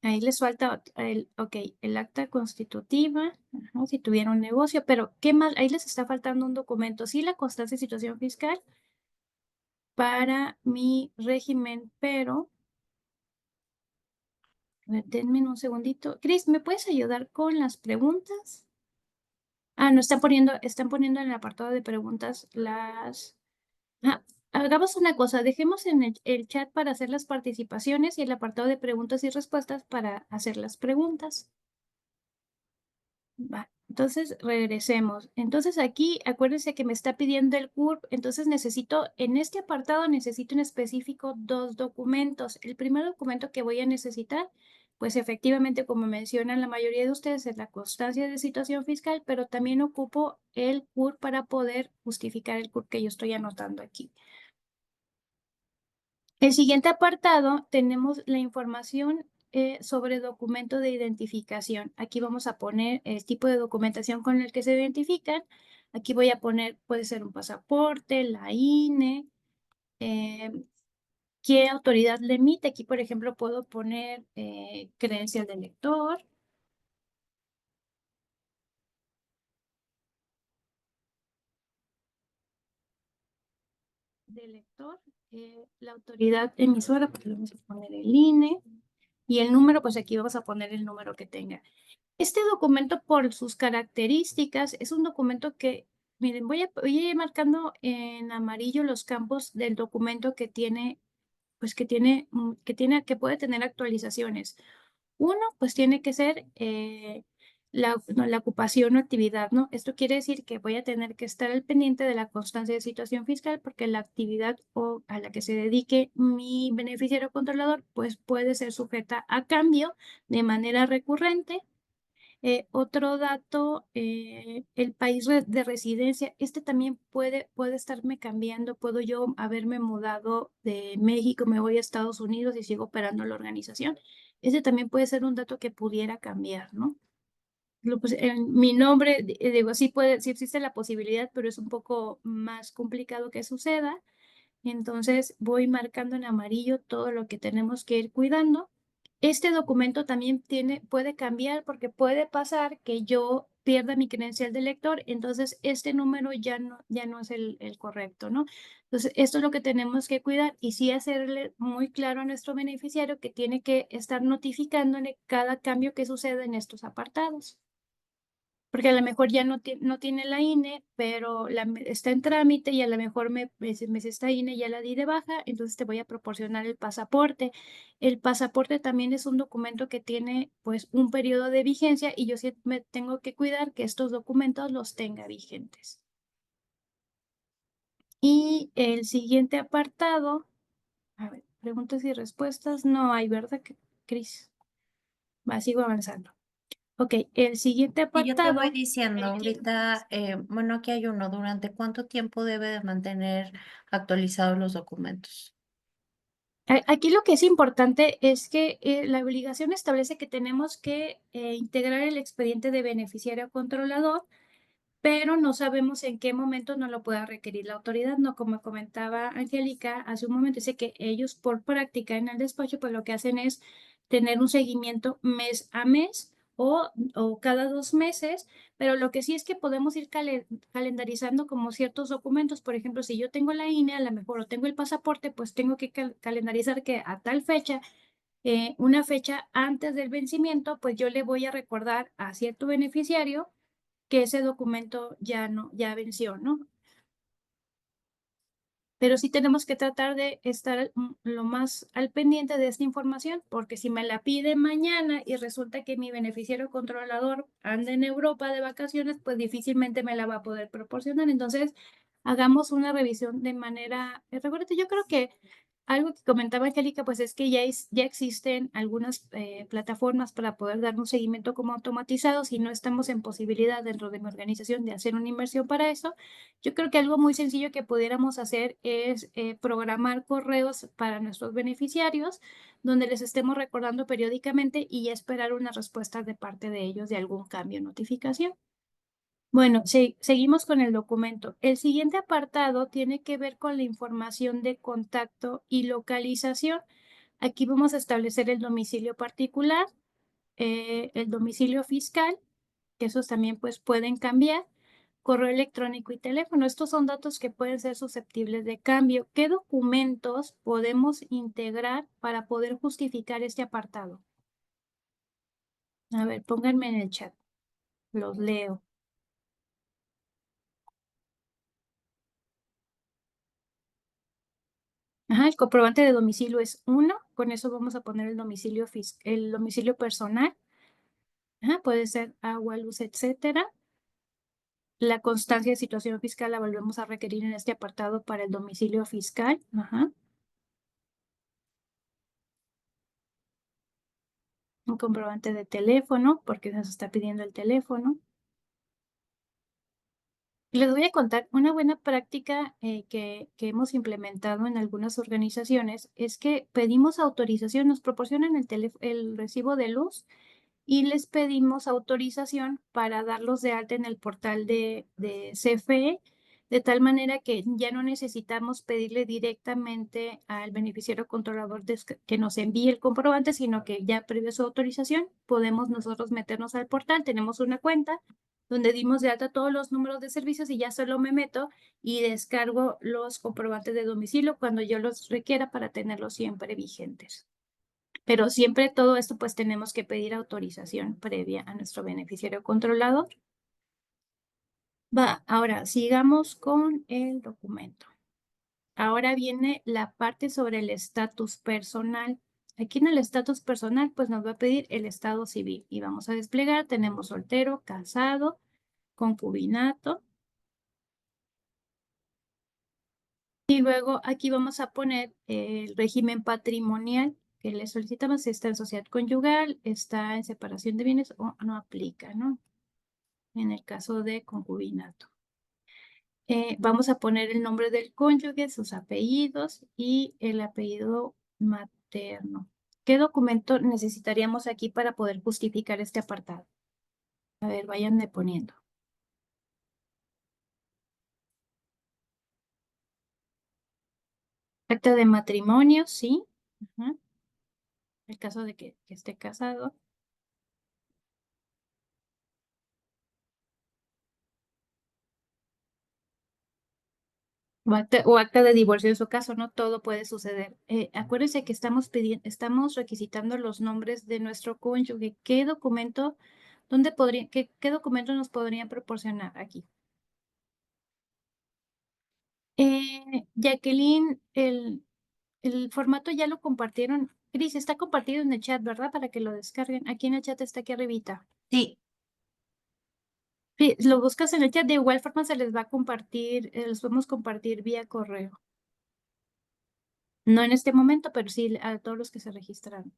Ahí les falta el acta constitutiva, ajá, si tuvieron un negocio, pero ¿qué más? Ahí les está faltando un documento. Sí, la constancia de situación fiscal para mi régimen, pero a ver, denme un segundito. Cris, ¿me puedes ayudar con las preguntas? Ah, no, están poniendo en el apartado de preguntas las. Ah, hagamos una cosa, dejemos en el chat para hacer las participaciones y el apartado de preguntas y respuestas para hacer las preguntas. Va, entonces regresemos. Entonces aquí, acuérdense que me está pidiendo el CURP, entonces en este apartado necesito en específico dos documentos. El primer documento que voy a necesitar, pues efectivamente, como mencionan la mayoría de ustedes, es la constancia de situación fiscal, pero también ocupo el CURP para poder justificar el CURP que yo estoy anotando aquí. El siguiente apartado tenemos la información sobre documento de identificación. Aquí vamos a poner el tipo de documentación con el que se identifican. Aquí voy a poner, puede ser un pasaporte, la INE, qué autoridad le emite. Aquí, por ejemplo, puedo poner credencial de lector. La autoridad emisora, pues le vamos a poner el INE. Y el número, pues aquí vamos a poner el número que tenga. Este documento, por sus características, es un documento que, miren, voy a ir marcando en amarillo los campos del documento que tiene, pues que puede tener actualizaciones. Uno, pues tiene que ser la ocupación o actividad, ¿no? Esto quiere decir que voy a tener que estar al pendiente de la constancia de situación fiscal porque la actividad o a la que se dedique mi beneficiario controlador, pues puede ser sujeta a cambio de manera recurrente. Otro dato, el país de residencia, este también puede estarme cambiando. Puedo yo haberme mudado de México, me voy a Estados Unidos y sigo operando la organización. Ese también puede ser un dato que pudiera cambiar, ¿no? Pues, mi nombre, digo, sí existe la posibilidad, pero es un poco más complicado que suceda. Entonces voy marcando en amarillo todo lo que tenemos que ir cuidando. Este documento también puede cambiar porque puede pasar que yo pierda mi credencial de lector, entonces este número ya no es el correcto, ¿no? Entonces, esto es lo que tenemos que cuidar y sí hacerle muy claro a nuestro beneficiario que tiene que estar notificándole cada cambio que suceda en estos apartados. Porque a lo mejor ya no tiene la INE, pero está en trámite y a lo mejor me dice esta INE ya la di de baja, entonces te voy a proporcionar el pasaporte. El pasaporte también es un documento que tiene pues un periodo de vigencia y yo sí me tengo que cuidar que estos documentos los tenga vigentes. Y el siguiente apartado, a ver, preguntas y respuestas, no hay, ¿verdad, Cris? Va, sigo avanzando. Ok, el siguiente Y yo te voy apartado. diciendo ahorita, bueno, aquí hay uno, ¿durante cuánto tiempo debe de mantener actualizados los documentos? Aquí lo que es importante es que la obligación establece que tenemos que integrar el expediente de beneficiario controlador, pero no sabemos en qué momento no lo pueda requerir la autoridad, ¿no? Como comentaba Angélica hace un momento, dice que ellos por práctica en el despacho, pues lo que hacen es tener un seguimiento mes a mes o cada 2 meses, pero lo que sí es que podemos ir calendarizando como ciertos documentos. Por ejemplo, si yo tengo la INE, a lo mejor o tengo el pasaporte, pues tengo que calendarizar que a tal fecha, una fecha antes del vencimiento, pues yo le voy a recordar a cierto beneficiario que ese documento ya venció, ¿no? Pero sí tenemos que tratar de estar lo más al pendiente de esta información, porque si me la pide mañana y resulta que mi beneficiario controlador anda en Europa de vacaciones, pues difícilmente me la va a poder proporcionar. Entonces, hagamos una revisión de manera recurrente. Yo creo que algo que comentaba Angélica, pues es que ya existen algunas plataformas para poder dar un seguimiento como automatizado. Si no estamos en posibilidad dentro de mi organización de hacer una inversión para eso, yo creo que algo muy sencillo que pudiéramos hacer es programar correos para nuestros beneficiarios, donde les estemos recordando periódicamente y esperar una respuesta de parte de ellos de algún cambio o notificación. Bueno, seguimos con el documento. El siguiente apartado tiene que ver con la información de contacto y localización. Aquí vamos a establecer el domicilio particular, el domicilio fiscal, que esos también pues pueden cambiar, correo electrónico y teléfono. Estos son datos que pueden ser susceptibles de cambio. ¿Qué documentos podemos integrar para poder justificar este apartado? A ver, pónganme en el chat. Los leo. Ajá, el comprobante de domicilio es uno. Con eso vamos a poner el domicilio personal. Ajá, puede ser agua, luz, etcétera. La constancia de situación fiscal la volvemos a requerir en este apartado para el domicilio fiscal. Ajá. Un comprobante de teléfono, porque nos está pidiendo el teléfono. Les voy a contar una buena práctica que hemos implementado en algunas organizaciones es que pedimos autorización, nos proporcionan el recibo de luz y les pedimos autorización para darlos de alta en el portal de CFE de tal manera que ya no necesitamos pedirle directamente al beneficiario controlador que nos envíe el comprobante, sino que ya previo su autorización podemos nosotros meternos al portal, tenemos una cuenta donde dimos de alta todos los números de servicios y ya solo me meto y descargo los comprobantes de domicilio cuando yo los requiera para tenerlos siempre vigentes. Pero siempre todo esto pues tenemos que pedir autorización previa a nuestro beneficiario controlador. Ahora sigamos con el documento. Ahora viene la parte sobre el estatus personal. Aquí en el estatus personal pues nos va a pedir el estado civil y vamos a desplegar, tenemos soltero, casado, concubinato. Y luego aquí vamos a poner el régimen patrimonial que le solicitamos, si está en sociedad conyugal, está en separación de bienes o no aplica, ¿no? En el caso de concubinato. Vamos a poner el nombre del cónyuge, sus apellidos y el apellido materno. ¿Qué documento necesitaríamos aquí para poder justificar este apartado? A ver, váyanme poniendo. Acta de matrimonio, sí. Ajá. El caso de que esté casado. O acta de divorcio en su caso, ¿no? Todo puede suceder. Acuérdense que estamos requisitando los nombres de nuestro cónyuge. ¿Qué documento, qué documento nos podrían proporcionar aquí? Jacqueline, el formato ya lo compartieron. Cris, está compartido en el chat, ¿verdad? Para que lo descarguen. Aquí en el chat está aquí arribita. Sí, Sí, lo buscas en el chat, de igual forma se les va a compartir, los podemos compartir vía correo. No en este momento, pero sí a todos los que se registraron.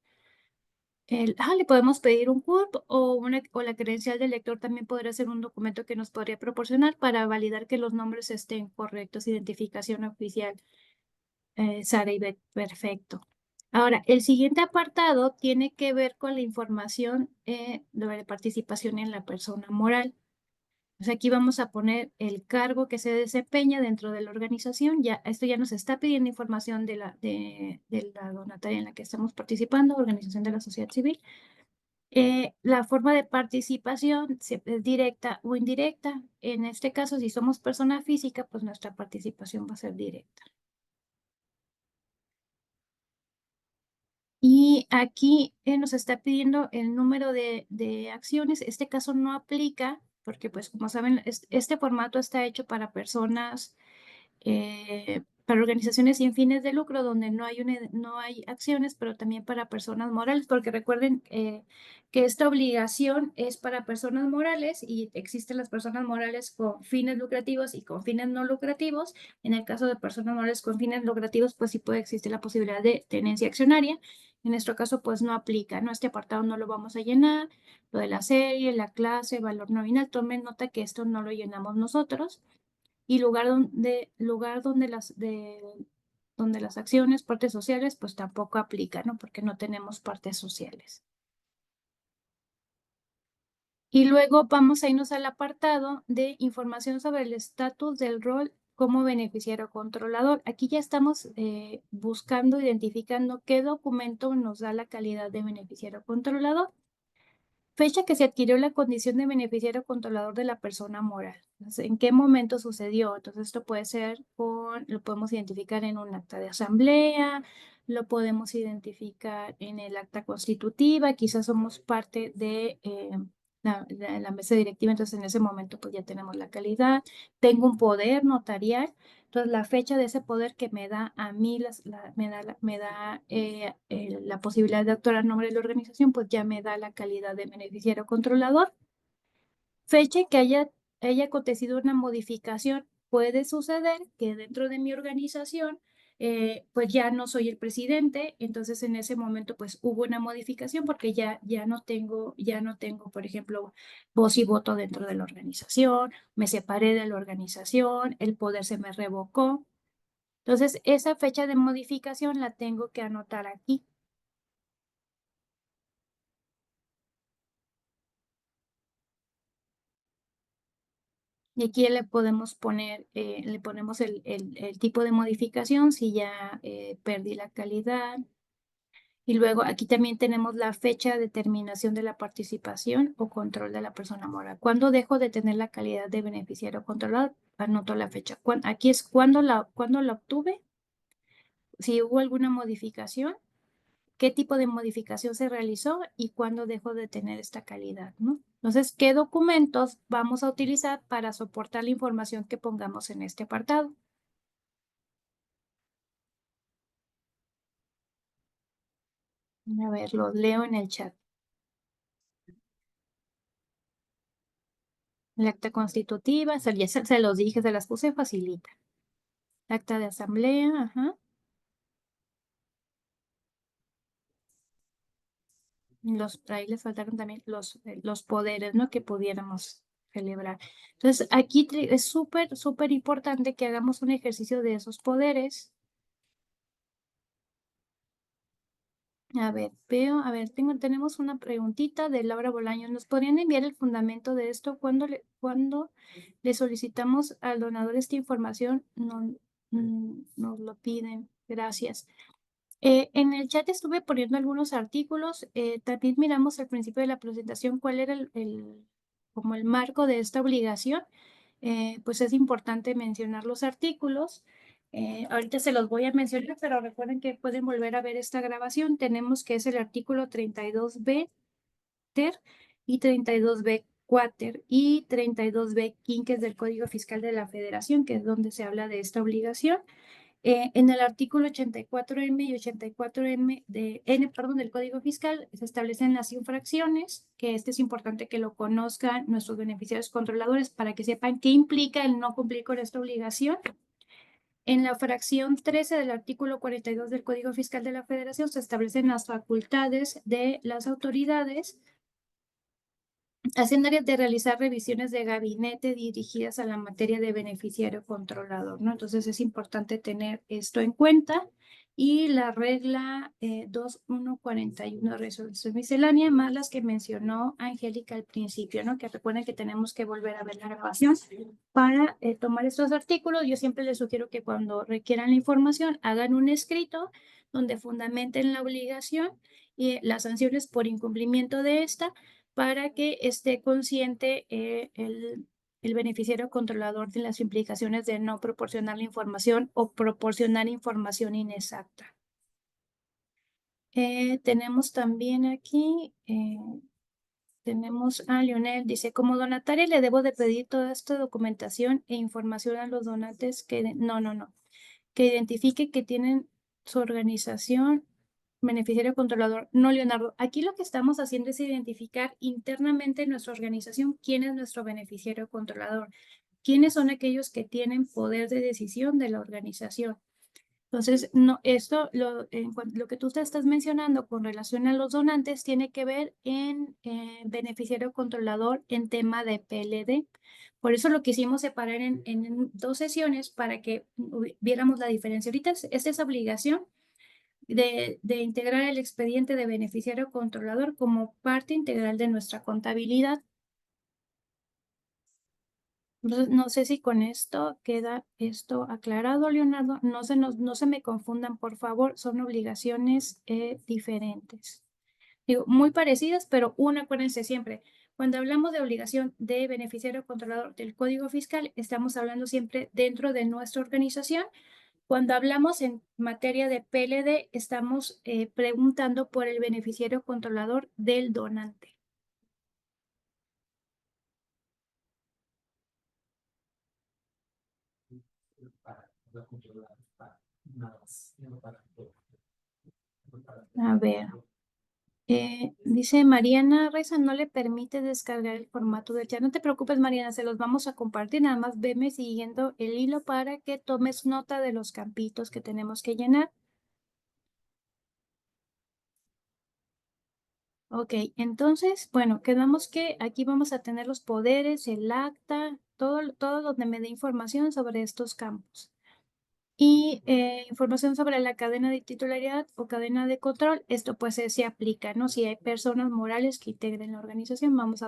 Le podemos pedir un CURP o la credencial del lector también podría ser un documento que nos podría proporcionar para validar que los nombres estén correctos, identificación oficial. Sara y Beth, perfecto. Ahora, el siguiente apartado tiene que ver con la información de participación en la persona moral. Pues aquí vamos a poner el cargo que se desempeña dentro de la organización. Esto ya nos está pidiendo información de la donataria en la que estamos participando, organización de la sociedad civil. La forma de participación es directa o indirecta. En este caso, si somos persona física, pues nuestra participación va a ser directa. Y aquí nos está pidiendo el número de acciones. Este caso no aplica porque, pues, como saben, este formato está hecho para personas para organizaciones sin fines de lucro donde no hay acciones, pero también para personas morales, porque recuerden que esta obligación es para personas morales y existen las personas morales con fines lucrativos y con fines no lucrativos. En el caso de personas morales con fines lucrativos, pues sí puede existir la posibilidad de tenencia accionaria. En nuestro caso, pues no aplica, ¿no? Este apartado no lo vamos a llenar. Lo de la serie, la clase, valor nominal, tomen nota que esto no lo llenamos nosotros y donde las acciones, partes sociales, pues tampoco aplican, ¿no? Porque no tenemos partes sociales. Y luego vamos a irnos al apartado de información sobre el estatus del rol como beneficiario controlador. Aquí ya estamos buscando, identificando qué documento nos da la calidad de beneficiario controlador. Fecha que se adquirió la condición de beneficiario controlador de la persona moral. Entonces, ¿en qué momento sucedió? Entonces, esto puede ser lo podemos identificar en un acta de asamblea, lo podemos identificar en el acta constitutiva, quizás somos parte de la mesa directiva, entonces en ese momento pues ya tenemos la calidad. Tengo un poder notarial, entonces la fecha de ese poder que me da a mí, me da la posibilidad de actuar a nombre de la organización, pues ya me da la calidad de beneficiario controlador. Fecha en que haya acontecido una modificación, puede suceder que dentro de mi organización pues ya no soy el presidente, entonces en ese momento pues hubo una modificación porque ya no tengo, por ejemplo, voz y voto dentro de la organización, me separé de la organización, el poder se me revocó. Entonces esa fecha de modificación la tengo que anotar aquí. Y aquí le podemos poner, le ponemos el tipo de modificación si ya perdí la calidad. Y luego aquí también tenemos la fecha de terminación de la participación o control de la persona moral. ¿Cuándo dejo de tener la calidad de beneficiario controlado? Anoto la fecha. Aquí es cuándo la obtuve, si hubo alguna modificación, qué tipo de modificación se realizó y cuándo dejo de tener esta calidad, ¿no? Entonces, ¿qué documentos vamos a utilizar para soportar la información que pongamos en este apartado? A ver, los leo en el chat. El acta constitutiva, ya se los dije, se las puse facilita. Acta de asamblea, ajá. Ahí les faltaron también los poderes, ¿no? Que pudiéramos celebrar. Entonces, aquí es súper, súper importante que hagamos un ejercicio de esos poderes. A ver, tenemos una preguntita de Laura Bolaños. ¿Nos podrían enviar el fundamento de esto? ¿Cuándo le solicitamos al donador esta información? No, nos lo piden. Gracias. En el chat estuve poniendo algunos artículos. También miramos al principio de la presentación cuál era como el marco de esta obligación. Pues es importante mencionar los artículos. Ahorita se los voy a mencionar, pero recuerden que pueden volver a ver esta grabación. Tenemos que es el artículo 32B ter y 32B quater y 32B quinques del Código Fiscal de la Federación, que es donde se habla de esta obligación. En el artículo 84M y 84M del Código Fiscal se establecen las infracciones, que es importante que lo conozcan nuestros beneficiarios controladores para que sepan qué implica el no cumplir con esta obligación. En la fracción 13 del artículo 42 del Código Fiscal de la Federación se establecen las facultades de las autoridades hacendarias de realizar revisiones de gabinete dirigidas a la materia de beneficiario controlador, ¿no? Entonces es importante tener esto en cuenta. Y la regla 2141 de resolución miscelánea, más las que mencionó Angélica al principio, ¿no? Que recuerden que tenemos que volver a ver la grabación para tomar estos artículos. Yo siempre les sugiero que cuando requieran la información hagan un escrito donde fundamenten la obligación y las sanciones por incumplimiento de esta, para que esté consciente el beneficiario controlador de las implicaciones de no proporcionar la información o proporcionar información inexacta. Tenemos también aquí, tenemos a Lionel, dice, como donataria le debo de pedir toda esta documentación e información a los donantes que, que identifique que tienen su organización beneficiario controlador. No, Leonardo, aquí lo que estamos haciendo es identificar internamente en nuestra organización quién es nuestro beneficiario controlador, quiénes son aquellos que tienen poder de decisión de la organización. Entonces, no, lo que tú te estás mencionando con relación a los donantes tiene que ver en beneficiario controlador en tema de PLD. Por eso lo quisimos separar en dos sesiones para que viéramos la diferencia. Ahorita esta es obligación de integrar el expediente de beneficiario controlador como parte integral de nuestra contabilidad. Entonces, no sé si con esto queda esto aclarado, Leonardo. No se me confundan, por favor, son obligaciones diferentes. Digo, muy parecidas, pero acuérdense siempre, cuando hablamos de obligación de beneficiario controlador del Código Fiscal, estamos hablando siempre dentro de nuestra organización. Cuando hablamos en materia de PLD, estamos preguntando por el beneficiario controlador del donante. A ver, dice Mariana Reza, no le permite descargar el formato del chat. No te preocupes, Mariana, se los vamos a compartir. Nada más veme siguiendo el hilo para que tomes nota de los campitos que tenemos que llenar. Ok, entonces, bueno, quedamos que aquí vamos a tener los poderes, el acta, todo donde me dé información sobre estos campos. Y información sobre la cadena de titularidad o cadena de control, esto pues se aplica, ¿no? Si hay personas morales que integren la organización, vamos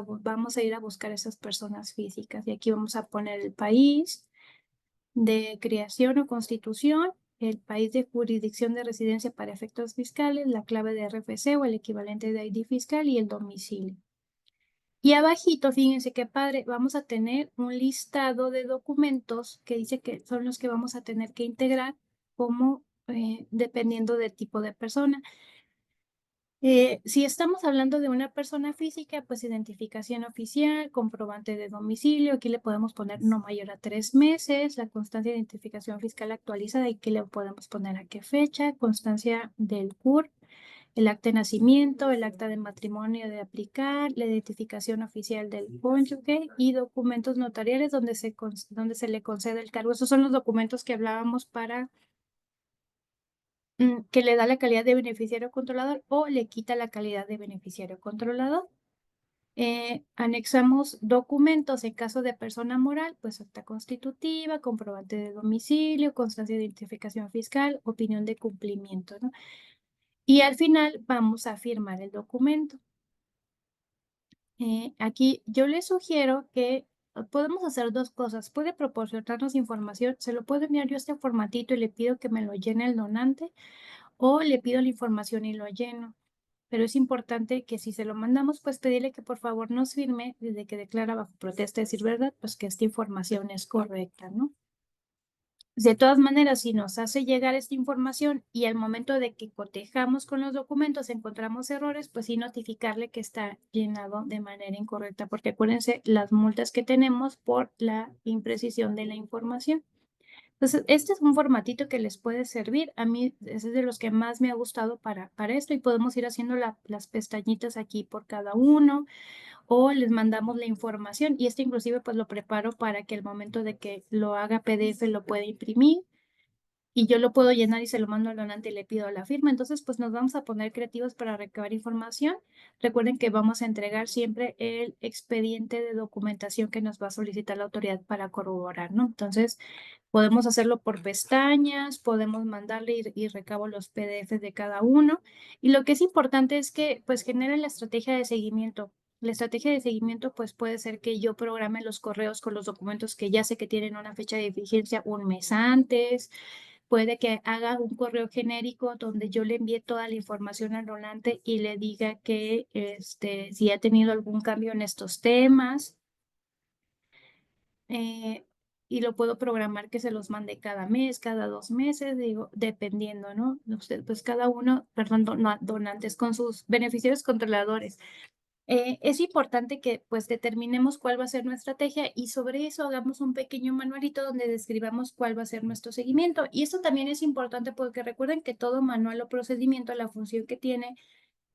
a ir a buscar esas personas físicas. Y aquí vamos a poner el país de creación o constitución, el país de jurisdicción de residencia para efectos fiscales, la clave de RFC o el equivalente de ID fiscal y el domicilio. Y abajito, fíjense qué padre, vamos a tener un listado de documentos que dice que son los que vamos a tener que integrar como dependiendo del tipo de persona. Si estamos hablando de una persona física, pues identificación oficial, comprobante de domicilio, aquí le podemos poner no mayor a 3 meses, la constancia de identificación fiscal actualizada, aquí le podemos poner a qué fecha, constancia del CURP, el acta de nacimiento, el acta de matrimonio de aplicar, la identificación oficial del cónyuge y documentos notariales donde se le concede el cargo. Esos son los documentos que hablábamos para que le da la calidad de beneficiario controlador o le quita la calidad de beneficiario controlador. Anexamos documentos en caso de persona moral, pues acta constitutiva, comprobante de domicilio, constancia de identificación fiscal, opinión de cumplimiento, ¿no? Y al final vamos a firmar el documento. Aquí yo le sugiero que podemos hacer dos cosas. Puede proporcionarnos información, se lo puedo enviar yo este formatito y le pido que me lo llene el donante o le pido la información y lo lleno. Pero es importante que si se lo mandamos, pues pedirle que por favor nos firme desde que declara bajo protesta de decir verdad, pues que esta información es correcta, ¿no? De todas maneras, si nos hace llegar esta información y al momento de que cotejamos con los documentos encontramos errores, pues sí notificarle que está llenado de manera incorrecta, porque acuérdense las multas que tenemos por la imprecisión de la información. Entonces, este es un formatito que les puede servir. A mí es de los que más me ha gustado para esto y podemos ir haciendo las pestañitas aquí por cada uno o les mandamos la información y este inclusive pues lo preparo para que el momento de que lo haga PDF lo pueda imprimir y yo lo puedo llenar y se lo mando al donante y le pido la firma. Entonces, pues nos vamos a poner creativos para recabar información. Recuerden que vamos a entregar siempre el expediente de documentación que nos va a solicitar la autoridad para corroborar, ¿no? Entonces, podemos hacerlo por pestañas, podemos mandarle y recabo los PDFs de cada uno. Y lo que es importante es que pues genere la estrategia de seguimiento. La estrategia de seguimiento pues puede ser que yo programe los correos con los documentos que ya sé que tienen una fecha de vigencia un mes antes. Puede que haga un correo genérico donde yo le envíe toda la información al donante y le diga que si ha tenido algún cambio en estos temas. Y lo puedo programar que se los mande cada mes, cada 2 meses, digo, dependiendo, ¿no? Usted, pues cada uno, perdón, donantes con sus beneficiarios controladores. Es importante que pues determinemos cuál va a ser nuestra estrategia y sobre eso hagamos un pequeño manualito donde describamos cuál va a ser nuestro seguimiento. Y esto también es importante porque recuerden que todo manual o procedimiento, la función que tiene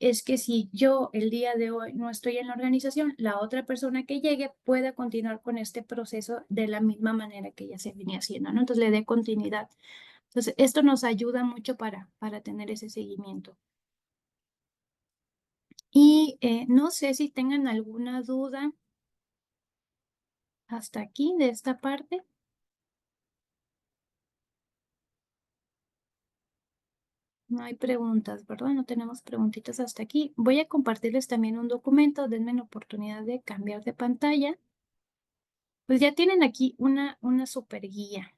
es que si yo el día de hoy no estoy en la organización, la otra persona que llegue pueda continuar con este proceso de la misma manera que ya se venía haciendo, ¿no? Entonces le dé continuidad. Entonces, esto nos ayuda mucho para tener ese seguimiento. Y no sé si tengan alguna duda hasta aquí de esta parte. No hay preguntas, ¿verdad? No tenemos preguntitas hasta aquí. Voy a compartirles también un documento. Denme la oportunidad de cambiar de pantalla. Pues ya tienen aquí una super guía.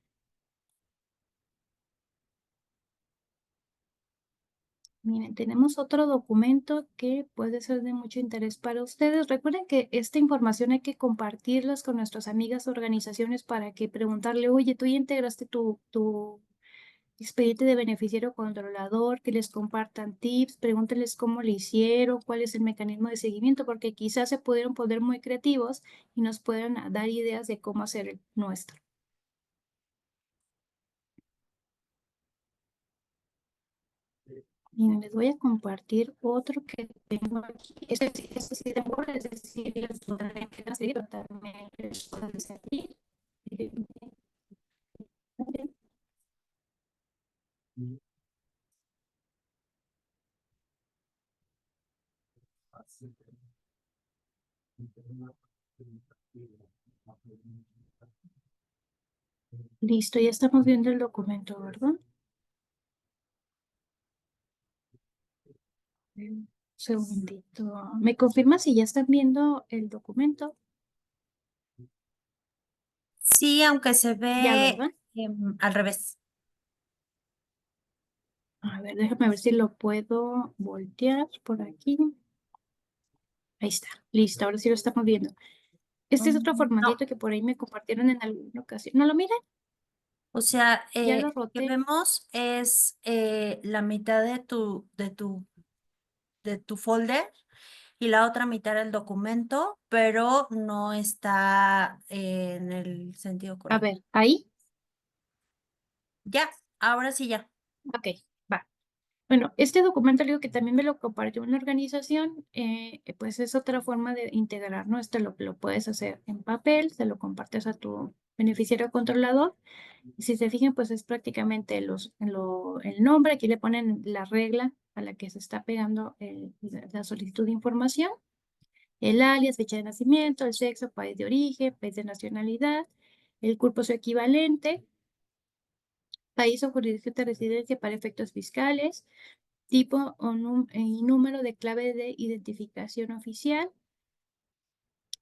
Miren, tenemos otro documento que puede ser de mucho interés para ustedes. Recuerden que esta información hay que compartirlas con nuestras amigas organizaciones para que preguntarle, oye, tú ya integraste tu expediente de beneficiario controlador, que les compartan tips, pregúntenles cómo le hicieron, cuál es el mecanismo de seguimiento, porque quizás se pudieron poner muy creativos y nos puedan dar ideas de cómo hacer el nuestro. Miren, les voy a compartir otro que tengo aquí. Este sí tengo, es decir, les tendré que transferir, pero también les puedo servir. Listo, ya estamos viendo el documento, ¿verdad? Un segundito. ¿Me confirma si ya están viendo el documento? Sí, aunque se Ya, ve ¿verdad? al revés. A ver, déjame ver si lo puedo voltear por aquí. Ahí está, listo, ahora sí lo estamos viendo. Este es otro No, formatito que por ahí me compartieron en alguna ocasión. ¿No lo miran? o sea, Ya lo que roté. vemos es la mitad de tu folder y la otra mitad del documento, pero no está en el sentido A correcto. ver, ahí. Ya, ahora sí ya. Ok, va. Bueno, este documento, le digo que también me lo compartió una organización, pues es otra forma de integrar, ¿no? Este lo puedes hacer en papel, se lo compartes a tu beneficiario controlador. Y si se fijan, pues es prácticamente el nombre, aquí le ponen la regla a la que se está pegando la solicitud de información, el alias, fecha de nacimiento, el sexo, país de origen, país de nacionalidad, el cuerpo su equivalente, país o jurisdicción de residencia para efectos fiscales, tipo y número de clave de identificación oficial,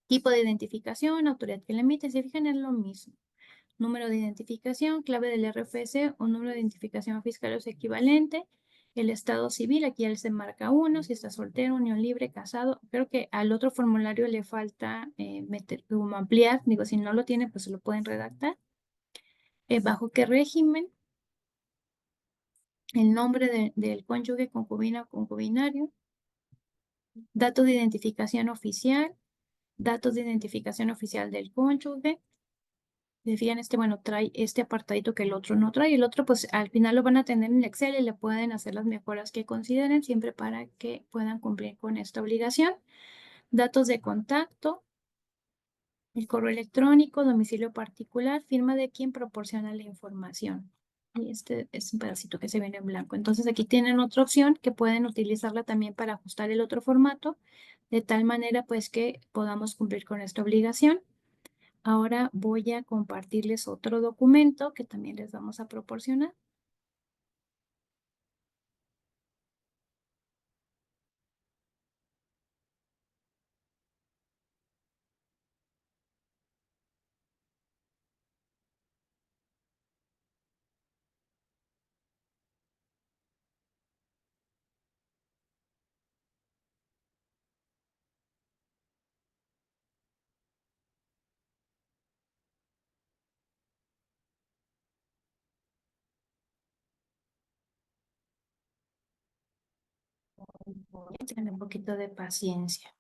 tipo de identificación, autoridad que la emite, se fijan en lo mismo. Número de identificación, clave del RFC o número de identificación fiscal o su equivalente, el estado civil, aquí él se marca uno, si está soltero, unión libre, casado. Creo que al otro formulario le falta meter, como ampliar, digo, si no lo tiene, pues se lo pueden redactar. ¿Bajo qué régimen? El nombre del cónyuge, concubina o concubinario, datos de identificación oficial, datos de identificación oficial del cónyuge. Decían bueno, trae este apartadito que el otro no trae. El otro, pues al final lo van a tener en Excel y le pueden hacer las mejoras que consideren, siempre para que puedan cumplir con esta obligación. Datos de contacto, el correo electrónico, domicilio particular, firma de quien proporciona la información. Y este es un pedacito que se viene en blanco. Entonces aquí tienen otra opción que pueden utilizarla también para ajustar el otro formato, de tal manera pues que podamos cumplir con esta obligación. Ahora voy a compartirles otro documento que también les vamos a proporcionar. Voy a tener un poquito de paciencia.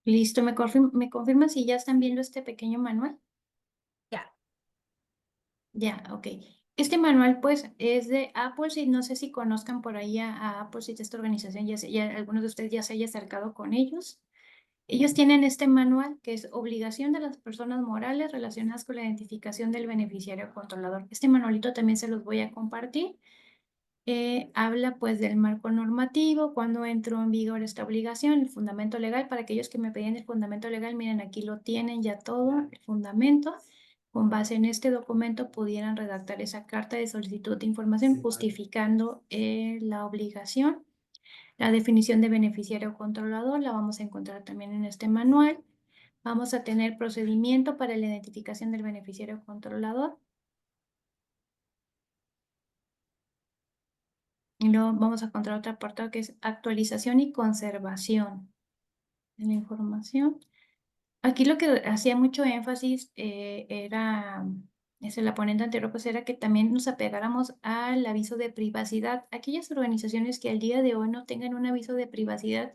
Listo, ¿me confirman si ya están viendo este pequeño manual? Ya. Ya, ok. Este manual pues es de Apple, y no sé si conozcan por ahí a Apple, si esta organización, ya algunos de ustedes ya se haya acercado con ellos. Ellos tienen este manual que es obligación de las personas morales relacionadas con la identificación del beneficiario controlador. Este manualito también se los voy a compartir. Habla pues del marco normativo, cuando entró en vigor esta obligación, el fundamento legal. Para aquellos que me pedían el fundamento legal, miren, aquí lo tienen ya todo, el fundamento. Con base en este documento pudieran redactar esa carta de solicitud de información justificando la obligación. La definición de beneficiario controlador la vamos a encontrar también en este manual. Vamos a tener procedimiento para la identificación del beneficiario controlador. Y luego vamos a encontrar otro apartado que es actualización y conservación de la información. Aquí lo que hacía mucho énfasis la ponente anterior, pues era que también nos apegáramos al aviso de privacidad. Aquellas organizaciones que al día de hoy no tengan un aviso de privacidad,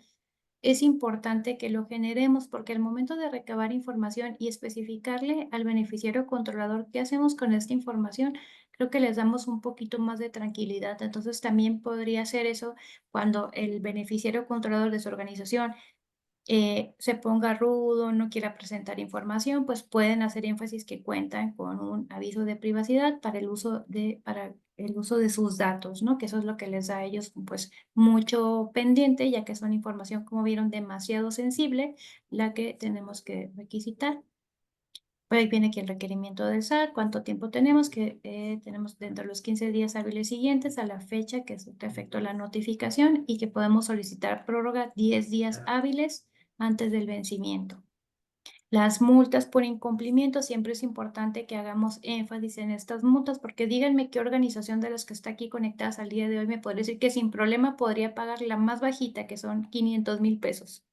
es importante que lo generemos porque al momento de recabar información y especificarle al beneficiario controlador qué hacemos con esta información, creo que les damos un poquito más de tranquilidad. Entonces también podría ser eso cuando el beneficiario controlador de su organización se ponga rudo, no quiera presentar información, pues pueden hacer énfasis que cuentan con un aviso de privacidad para el uso de sus datos, ¿no? Que eso es lo que les da a ellos, pues, mucho pendiente, ya que son información, como vieron, demasiado sensible, la que tenemos que requisitar. Pues ahí viene aquí el requerimiento del SAT, cuánto tiempo tenemos, que tenemos dentro de los 15 días hábiles siguientes a la fecha que se efectuó la notificación y que podemos solicitar prórroga 10 días hábiles antes del vencimiento. Las multas por incumplimiento, siempre es importante que hagamos énfasis en estas multas, porque díganme qué organización de las que está aquí conectadas al día de hoy me podría decir que sin problema podría pagar la más bajita, que son 500,000 pesos.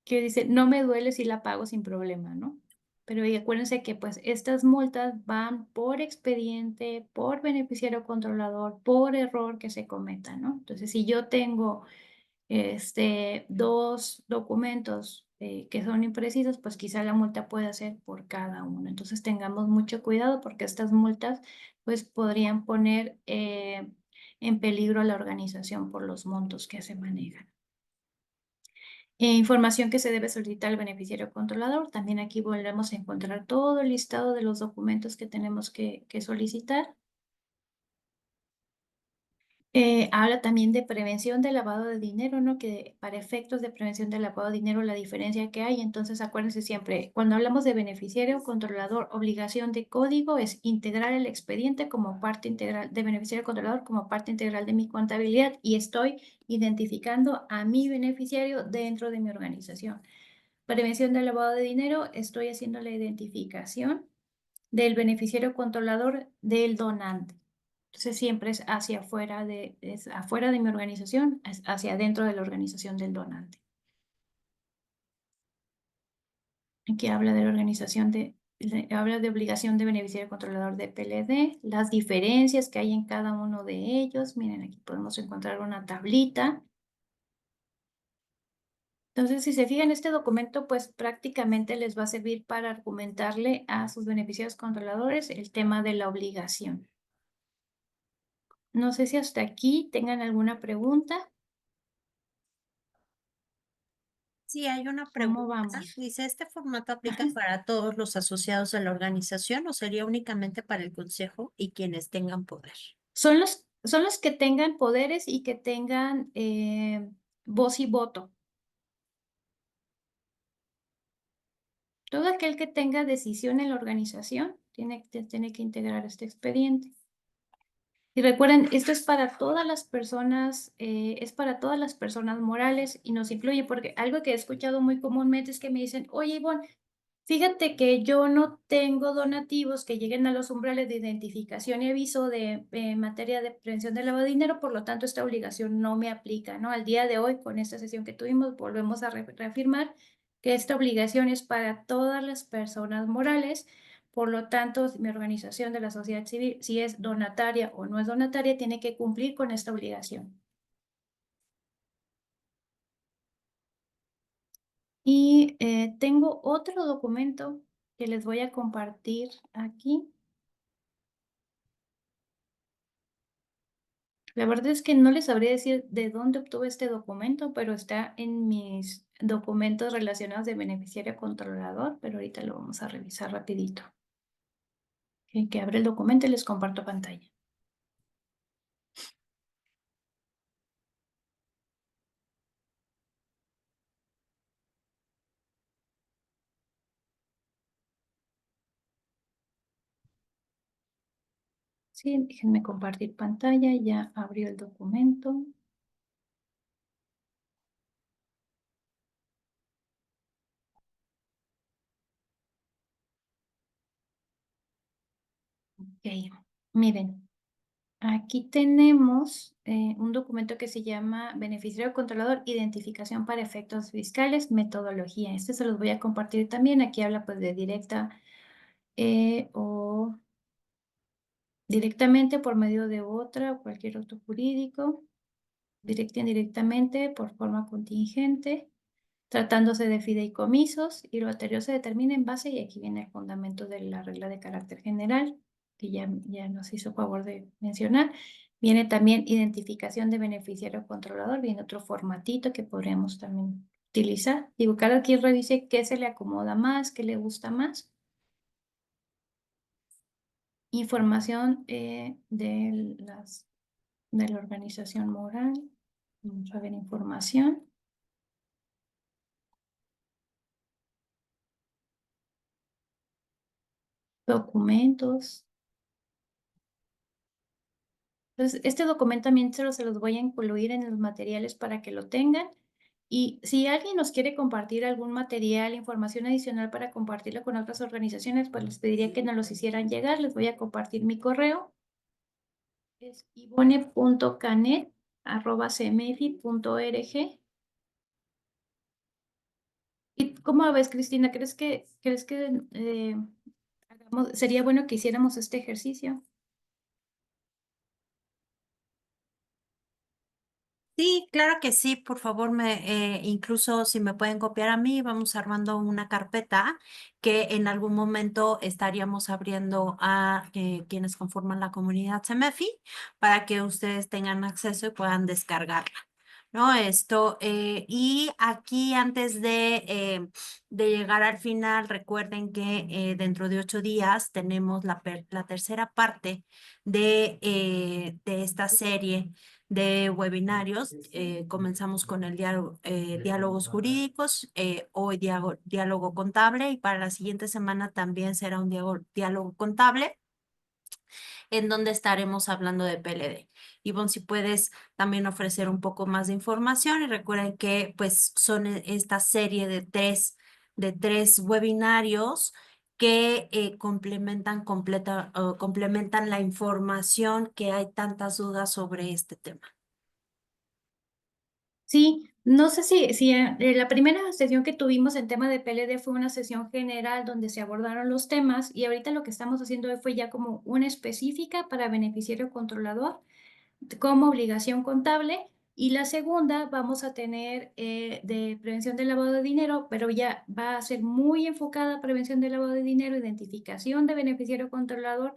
Que dice, no me duele si la pago sin problema, ¿no? Pero y acuérdense que pues estas multas van por expediente, por beneficiario controlador, por error que se cometa, ¿no? Entonces, si yo tengo dos documentos que son imprecisos, pues quizá la multa pueda ser por cada uno. Entonces, tengamos mucho cuidado porque estas multas pues podrían poner en peligro a la organización por los montos que se manejan. Información que se debe solicitar al beneficiario controlador. También aquí volvemos a encontrar todo el listado de los documentos que tenemos que solicitar. Habla también de prevención de lavado de dinero, ¿no? Que para efectos de prevención de lavado de dinero, la diferencia que hay. Entonces, acuérdense siempre, cuando hablamos de beneficiario controlador, obligación de código es integrar el expediente como parte integral de beneficiario controlador, como parte integral de mi contabilidad, y estoy identificando a mi beneficiario dentro de mi organización. Prevención del lavado de dinero, estoy haciendo la identificación del beneficiario controlador del donante. Entonces siempre es es afuera de mi organización, es hacia adentro de la organización del donante. Aquí habla de la organización habla de obligación de beneficiario controlador de PLD, las diferencias que hay en cada uno de ellos. Miren, aquí podemos encontrar una tablita. Entonces, si se fijan, este documento, pues prácticamente les va a servir para argumentarle a sus beneficiarios controladores el tema de la obligación. No sé si hasta aquí tengan alguna pregunta. Sí, hay una ¿Cómo pregunta. vamos? Dice, ¿este formato aplica Ajá. para todos los asociados de la organización o sería únicamente para el consejo y quienes tengan poder? Son los que tengan poderes y que tengan voz y voto. Todo aquel que tenga decisión en la organización tiene que integrar este expediente. Y recuerden, esto es para todas las personas, morales y nos incluye, porque algo que he escuchado muy comúnmente es que me dicen, oye, Ivonne, fíjate que yo no tengo donativos que lleguen a los umbrales de identificación y aviso de materia de prevención del lavado de dinero, por lo tanto esta obligación no me aplica, ¿no? Al día de hoy, con esta sesión que tuvimos, volvemos a reafirmar que esta obligación es para todas las personas morales. Por lo tanto, mi organización de la sociedad civil, si es donataria o no es donataria, tiene que cumplir con esta obligación. Y tengo otro documento que les voy a compartir aquí. La verdad es que no les sabría decir de dónde obtuve este documento, pero está en mis documentos relacionados de beneficiario controlador, pero ahorita lo vamos a revisar rapidito. Que abre el documento y les comparto pantalla. Sí, déjenme compartir pantalla, ya abrió el documento. Ok, miren, aquí tenemos un documento que se llama Beneficiario Controlador, Identificación para Efectos Fiscales, Metodología. Este se los voy a compartir también. Aquí habla pues de directa o directamente por medio de otra o cualquier otro jurídico, directa e indirectamente por forma contingente, tratándose de fideicomisos, y lo anterior se determina en base, y aquí viene el fundamento de la regla de carácter general, que ya nos hizo favor de mencionar. Viene también identificación de beneficiario controlador, viene otro formatito que podríamos también utilizar. Digo, cada quien revise qué se le acomoda más, qué le gusta más. Información de la organización moral. Vamos a ver información. Documentos. Entonces, este documento también se los voy a incluir en los materiales para que lo tengan. Y si alguien nos quiere compartir algún material, información adicional para compartirlo con otras organizaciones, pues les pediría que nos los hicieran llegar. Les voy a compartir mi correo. Es ivone.canet@cmfi.org. ¿Y cómo ves, Cristina? ¿Crees que sería bueno que hiciéramos este ejercicio? Sí, claro que sí, por favor, incluso si me pueden copiar a mí, vamos armando una carpeta que en algún momento estaríamos abriendo a quienes conforman la comunidad CEMEFI para que ustedes tengan acceso y puedan descargarla. ¿No? Y aquí antes de llegar al final, recuerden que dentro de 8 días tenemos la tercera parte de esta serie de webinarios. Comenzamos con el diálogos jurídicos, hoy diálogo contable, y para la siguiente semana también será un diálogo contable en donde estaremos hablando de PLD. Ivonne, si puedes también ofrecer un poco más de información, y recuerden que pues son esta serie de tres webinarios que complementan la información, que hay tantas dudas sobre este tema. Sí, no sé si la primera sesión que tuvimos en tema de PLD fue una sesión general donde se abordaron los temas, y ahorita lo que estamos haciendo hoy fue ya como una específica para beneficiario controlador como obligación contable, y la segunda vamos a tener de prevención del lavado de dinero, pero ya va a ser muy enfocada a prevención del lavado de dinero, identificación de beneficiario controlador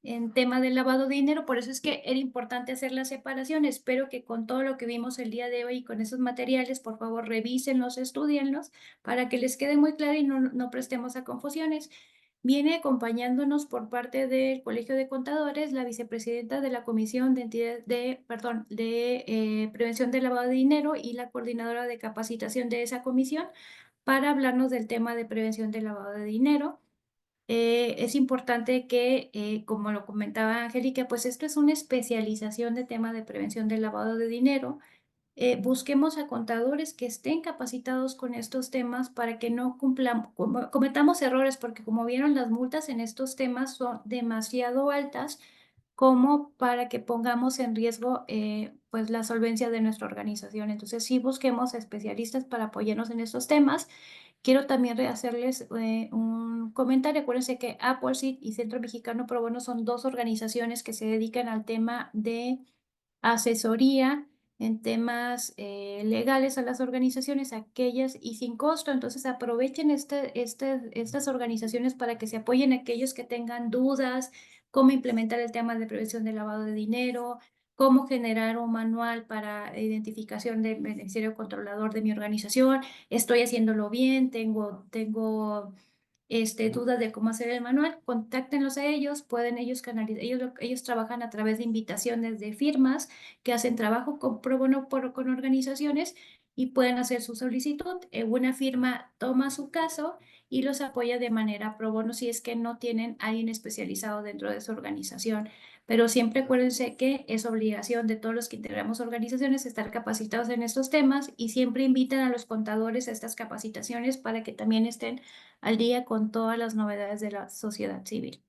en tema del lavado de dinero. Por eso es que era importante hacer la separación. Espero que con todo lo que vimos el día de hoy y con esos materiales, por favor, revísenlos, estudienlos, para que les quede muy claro y no prestemos a confusiones. Viene acompañándonos por parte del Colegio de Contadores la vicepresidenta de la Comisión de Prevención del Lavado de Dinero y la coordinadora de capacitación de esa comisión para hablarnos del tema de prevención del lavado de dinero. Es importante que, como lo comentaba Angélica, pues esto es una especialización de tema de prevención del lavado de dinero. Busquemos a contadores que estén capacitados con estos temas para que no cometamos errores, porque como vieron, las multas en estos temas son demasiado altas como para que pongamos en riesgo pues la solvencia de nuestra organización. Entonces, sí busquemos especialistas para apoyarnos en estos temas. Quiero también hacerles un comentario. Acuérdense que Appleseed y Centro Mexicano Pro Bono son dos organizaciones que se dedican al tema de asesoría en temas legales a las organizaciones, aquellas y sin costo. Entonces aprovechen estas organizaciones para que se apoyen a aquellos que tengan dudas, cómo implementar el tema de prevención del lavado de dinero, cómo generar un manual para identificación del beneficiario controlador de mi organización. Estoy haciéndolo bien, tengo dudas de cómo hacer el manual. Contáctenlos a ellos, pueden ellos canalizar, ellos trabajan a través de invitaciones de firmas que hacen trabajo con pro bono con organizaciones, y pueden hacer su solicitud. Una firma toma su caso y los apoya de manera pro bono si es que no tienen a alguien especializado dentro de su organización. Pero siempre acuérdense que es obligación de todos los que integramos organizaciones estar capacitados en estos temas, y siempre invitan a los contadores a estas capacitaciones para que también estén al día con todas las novedades de la sociedad civil.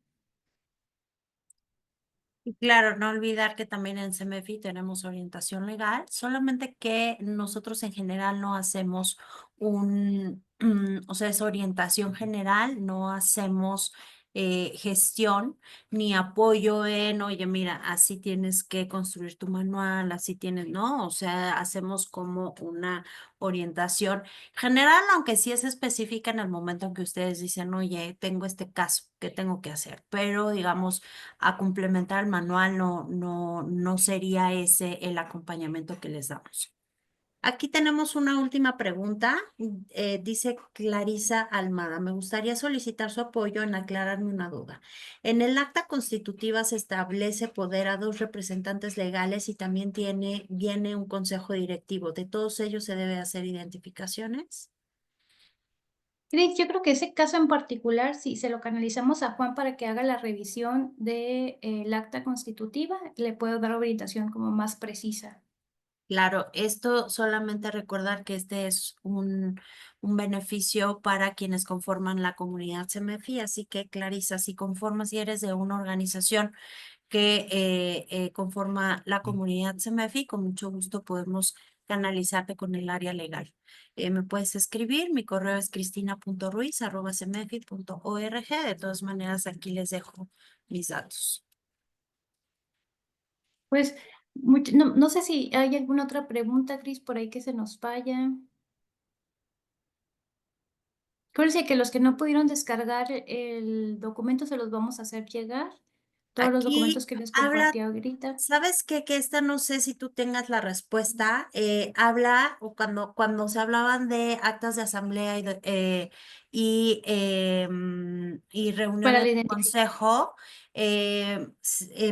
Y claro, no olvidar que también en CEMEFI tenemos orientación legal, solamente que nosotros en general no hacemos o sea, es orientación general, no hacemos gestión ni apoyo en, oye, mira, así tienes que construir tu manual, así tienes, ¿no? O sea, hacemos como una orientación general, aunque sí es específica en el momento en que ustedes dicen, oye, tengo este caso, ¿qué tengo que hacer? Pero digamos, a complementar el manual no sería ese el acompañamiento que les damos. Aquí tenemos una última pregunta. Dice Clarisa Almada, me gustaría solicitar su apoyo en aclararme una duda. En el acta constitutiva se establece poder a 2 representantes legales y también viene un consejo directivo. ¿De todos ellos se debe hacer identificaciones? Cris, yo creo que ese caso en particular, si se lo canalizamos a Juan para que haga la revisión del acta constitutiva, le puedo dar orientación como más precisa. Claro, esto solamente recordar que este es un beneficio para quienes conforman la comunidad CEMEFI, así que Clarisa, si conformas, si eres de una organización que conforma la comunidad CEMEFI, con mucho gusto podemos canalizarte con el área legal. Me puedes escribir, mi correo es cristina.ruiz@cemefi.org. De todas maneras, aquí les dejo mis datos. Pues no sé si hay alguna otra pregunta, Cris, por ahí que se nos vaya. Acuérdense que los que no pudieron descargar el documento se los vamos a hacer llegar. Todos los documentos Aquí que les habla. compartí ahorita. ¿Sabes qué? Que esta no sé si tú tengas la respuesta. Habla, o cuando se hablaban de actas de asamblea y Para reuniones la de identificación. consejo,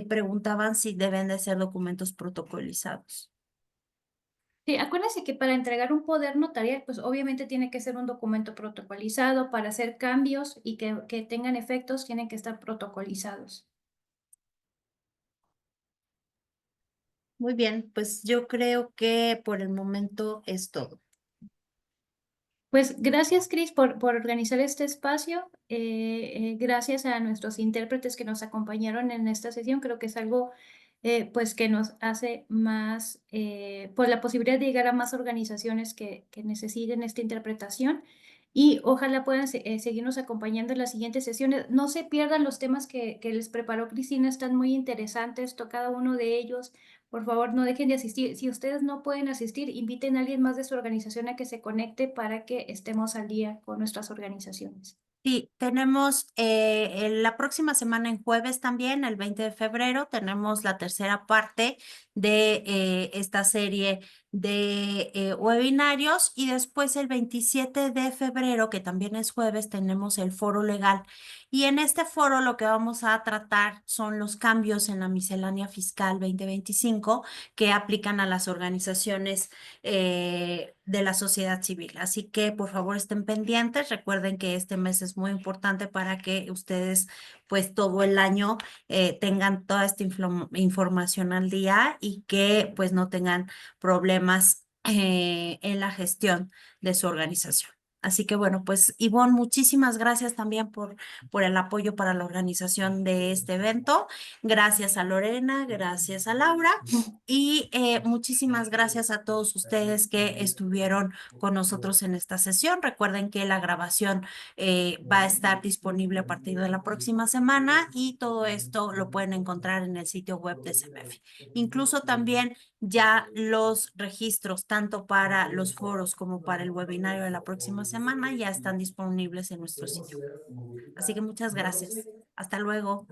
preguntaban si deben de ser documentos protocolizados. Sí, acuérdense que para entregar un poder notarial, pues obviamente tiene que ser un documento protocolizado. Para hacer cambios y que tengan efectos, tienen que estar protocolizados. Muy bien, pues yo creo que por el momento es todo. Pues gracias, Cris, por organizar este espacio. Gracias a nuestros intérpretes que nos acompañaron en esta sesión. Creo que es algo pues que nos hace más, pues la posibilidad de llegar a más organizaciones que necesiten esta interpretación. Y ojalá puedan seguirnos acompañando en las siguientes sesiones. No se pierdan los temas que les preparó Cristina, están muy interesantes, cada uno de ellos. Por favor, no dejen de asistir. Si ustedes no pueden asistir, inviten a alguien más de su organización a que se conecte para que estemos al día con nuestras organizaciones. Sí, tenemos la próxima semana en jueves también, el 20 de febrero, tenemos la tercera parte de esta serie de webinarios y después el 27 de febrero, que también es jueves, tenemos el foro legal. Y en este foro lo que vamos a tratar son los cambios en la miscelánea fiscal 2025 que aplican a las organizaciones de la sociedad civil. Así que por favor estén pendientes. Recuerden que este mes es muy importante para que ustedes pues todo el año tengan toda esta información al día y que pues no tengan problemas en la gestión de su organización. Así que bueno, pues Ivonne, muchísimas gracias también por el apoyo para la organización de este evento. Gracias a Lorena, gracias a Laura. Y muchísimas gracias a todos ustedes que estuvieron con nosotros en esta sesión. Recuerden que la grabación va a estar disponible a partir de la próxima semana y todo esto lo pueden encontrar en el sitio web de CEMEFI. Incluso también ya los registros, tanto para los foros como para el webinario de la próxima semana, ya están disponibles en nuestro sitio. Así que muchas gracias. Hasta luego.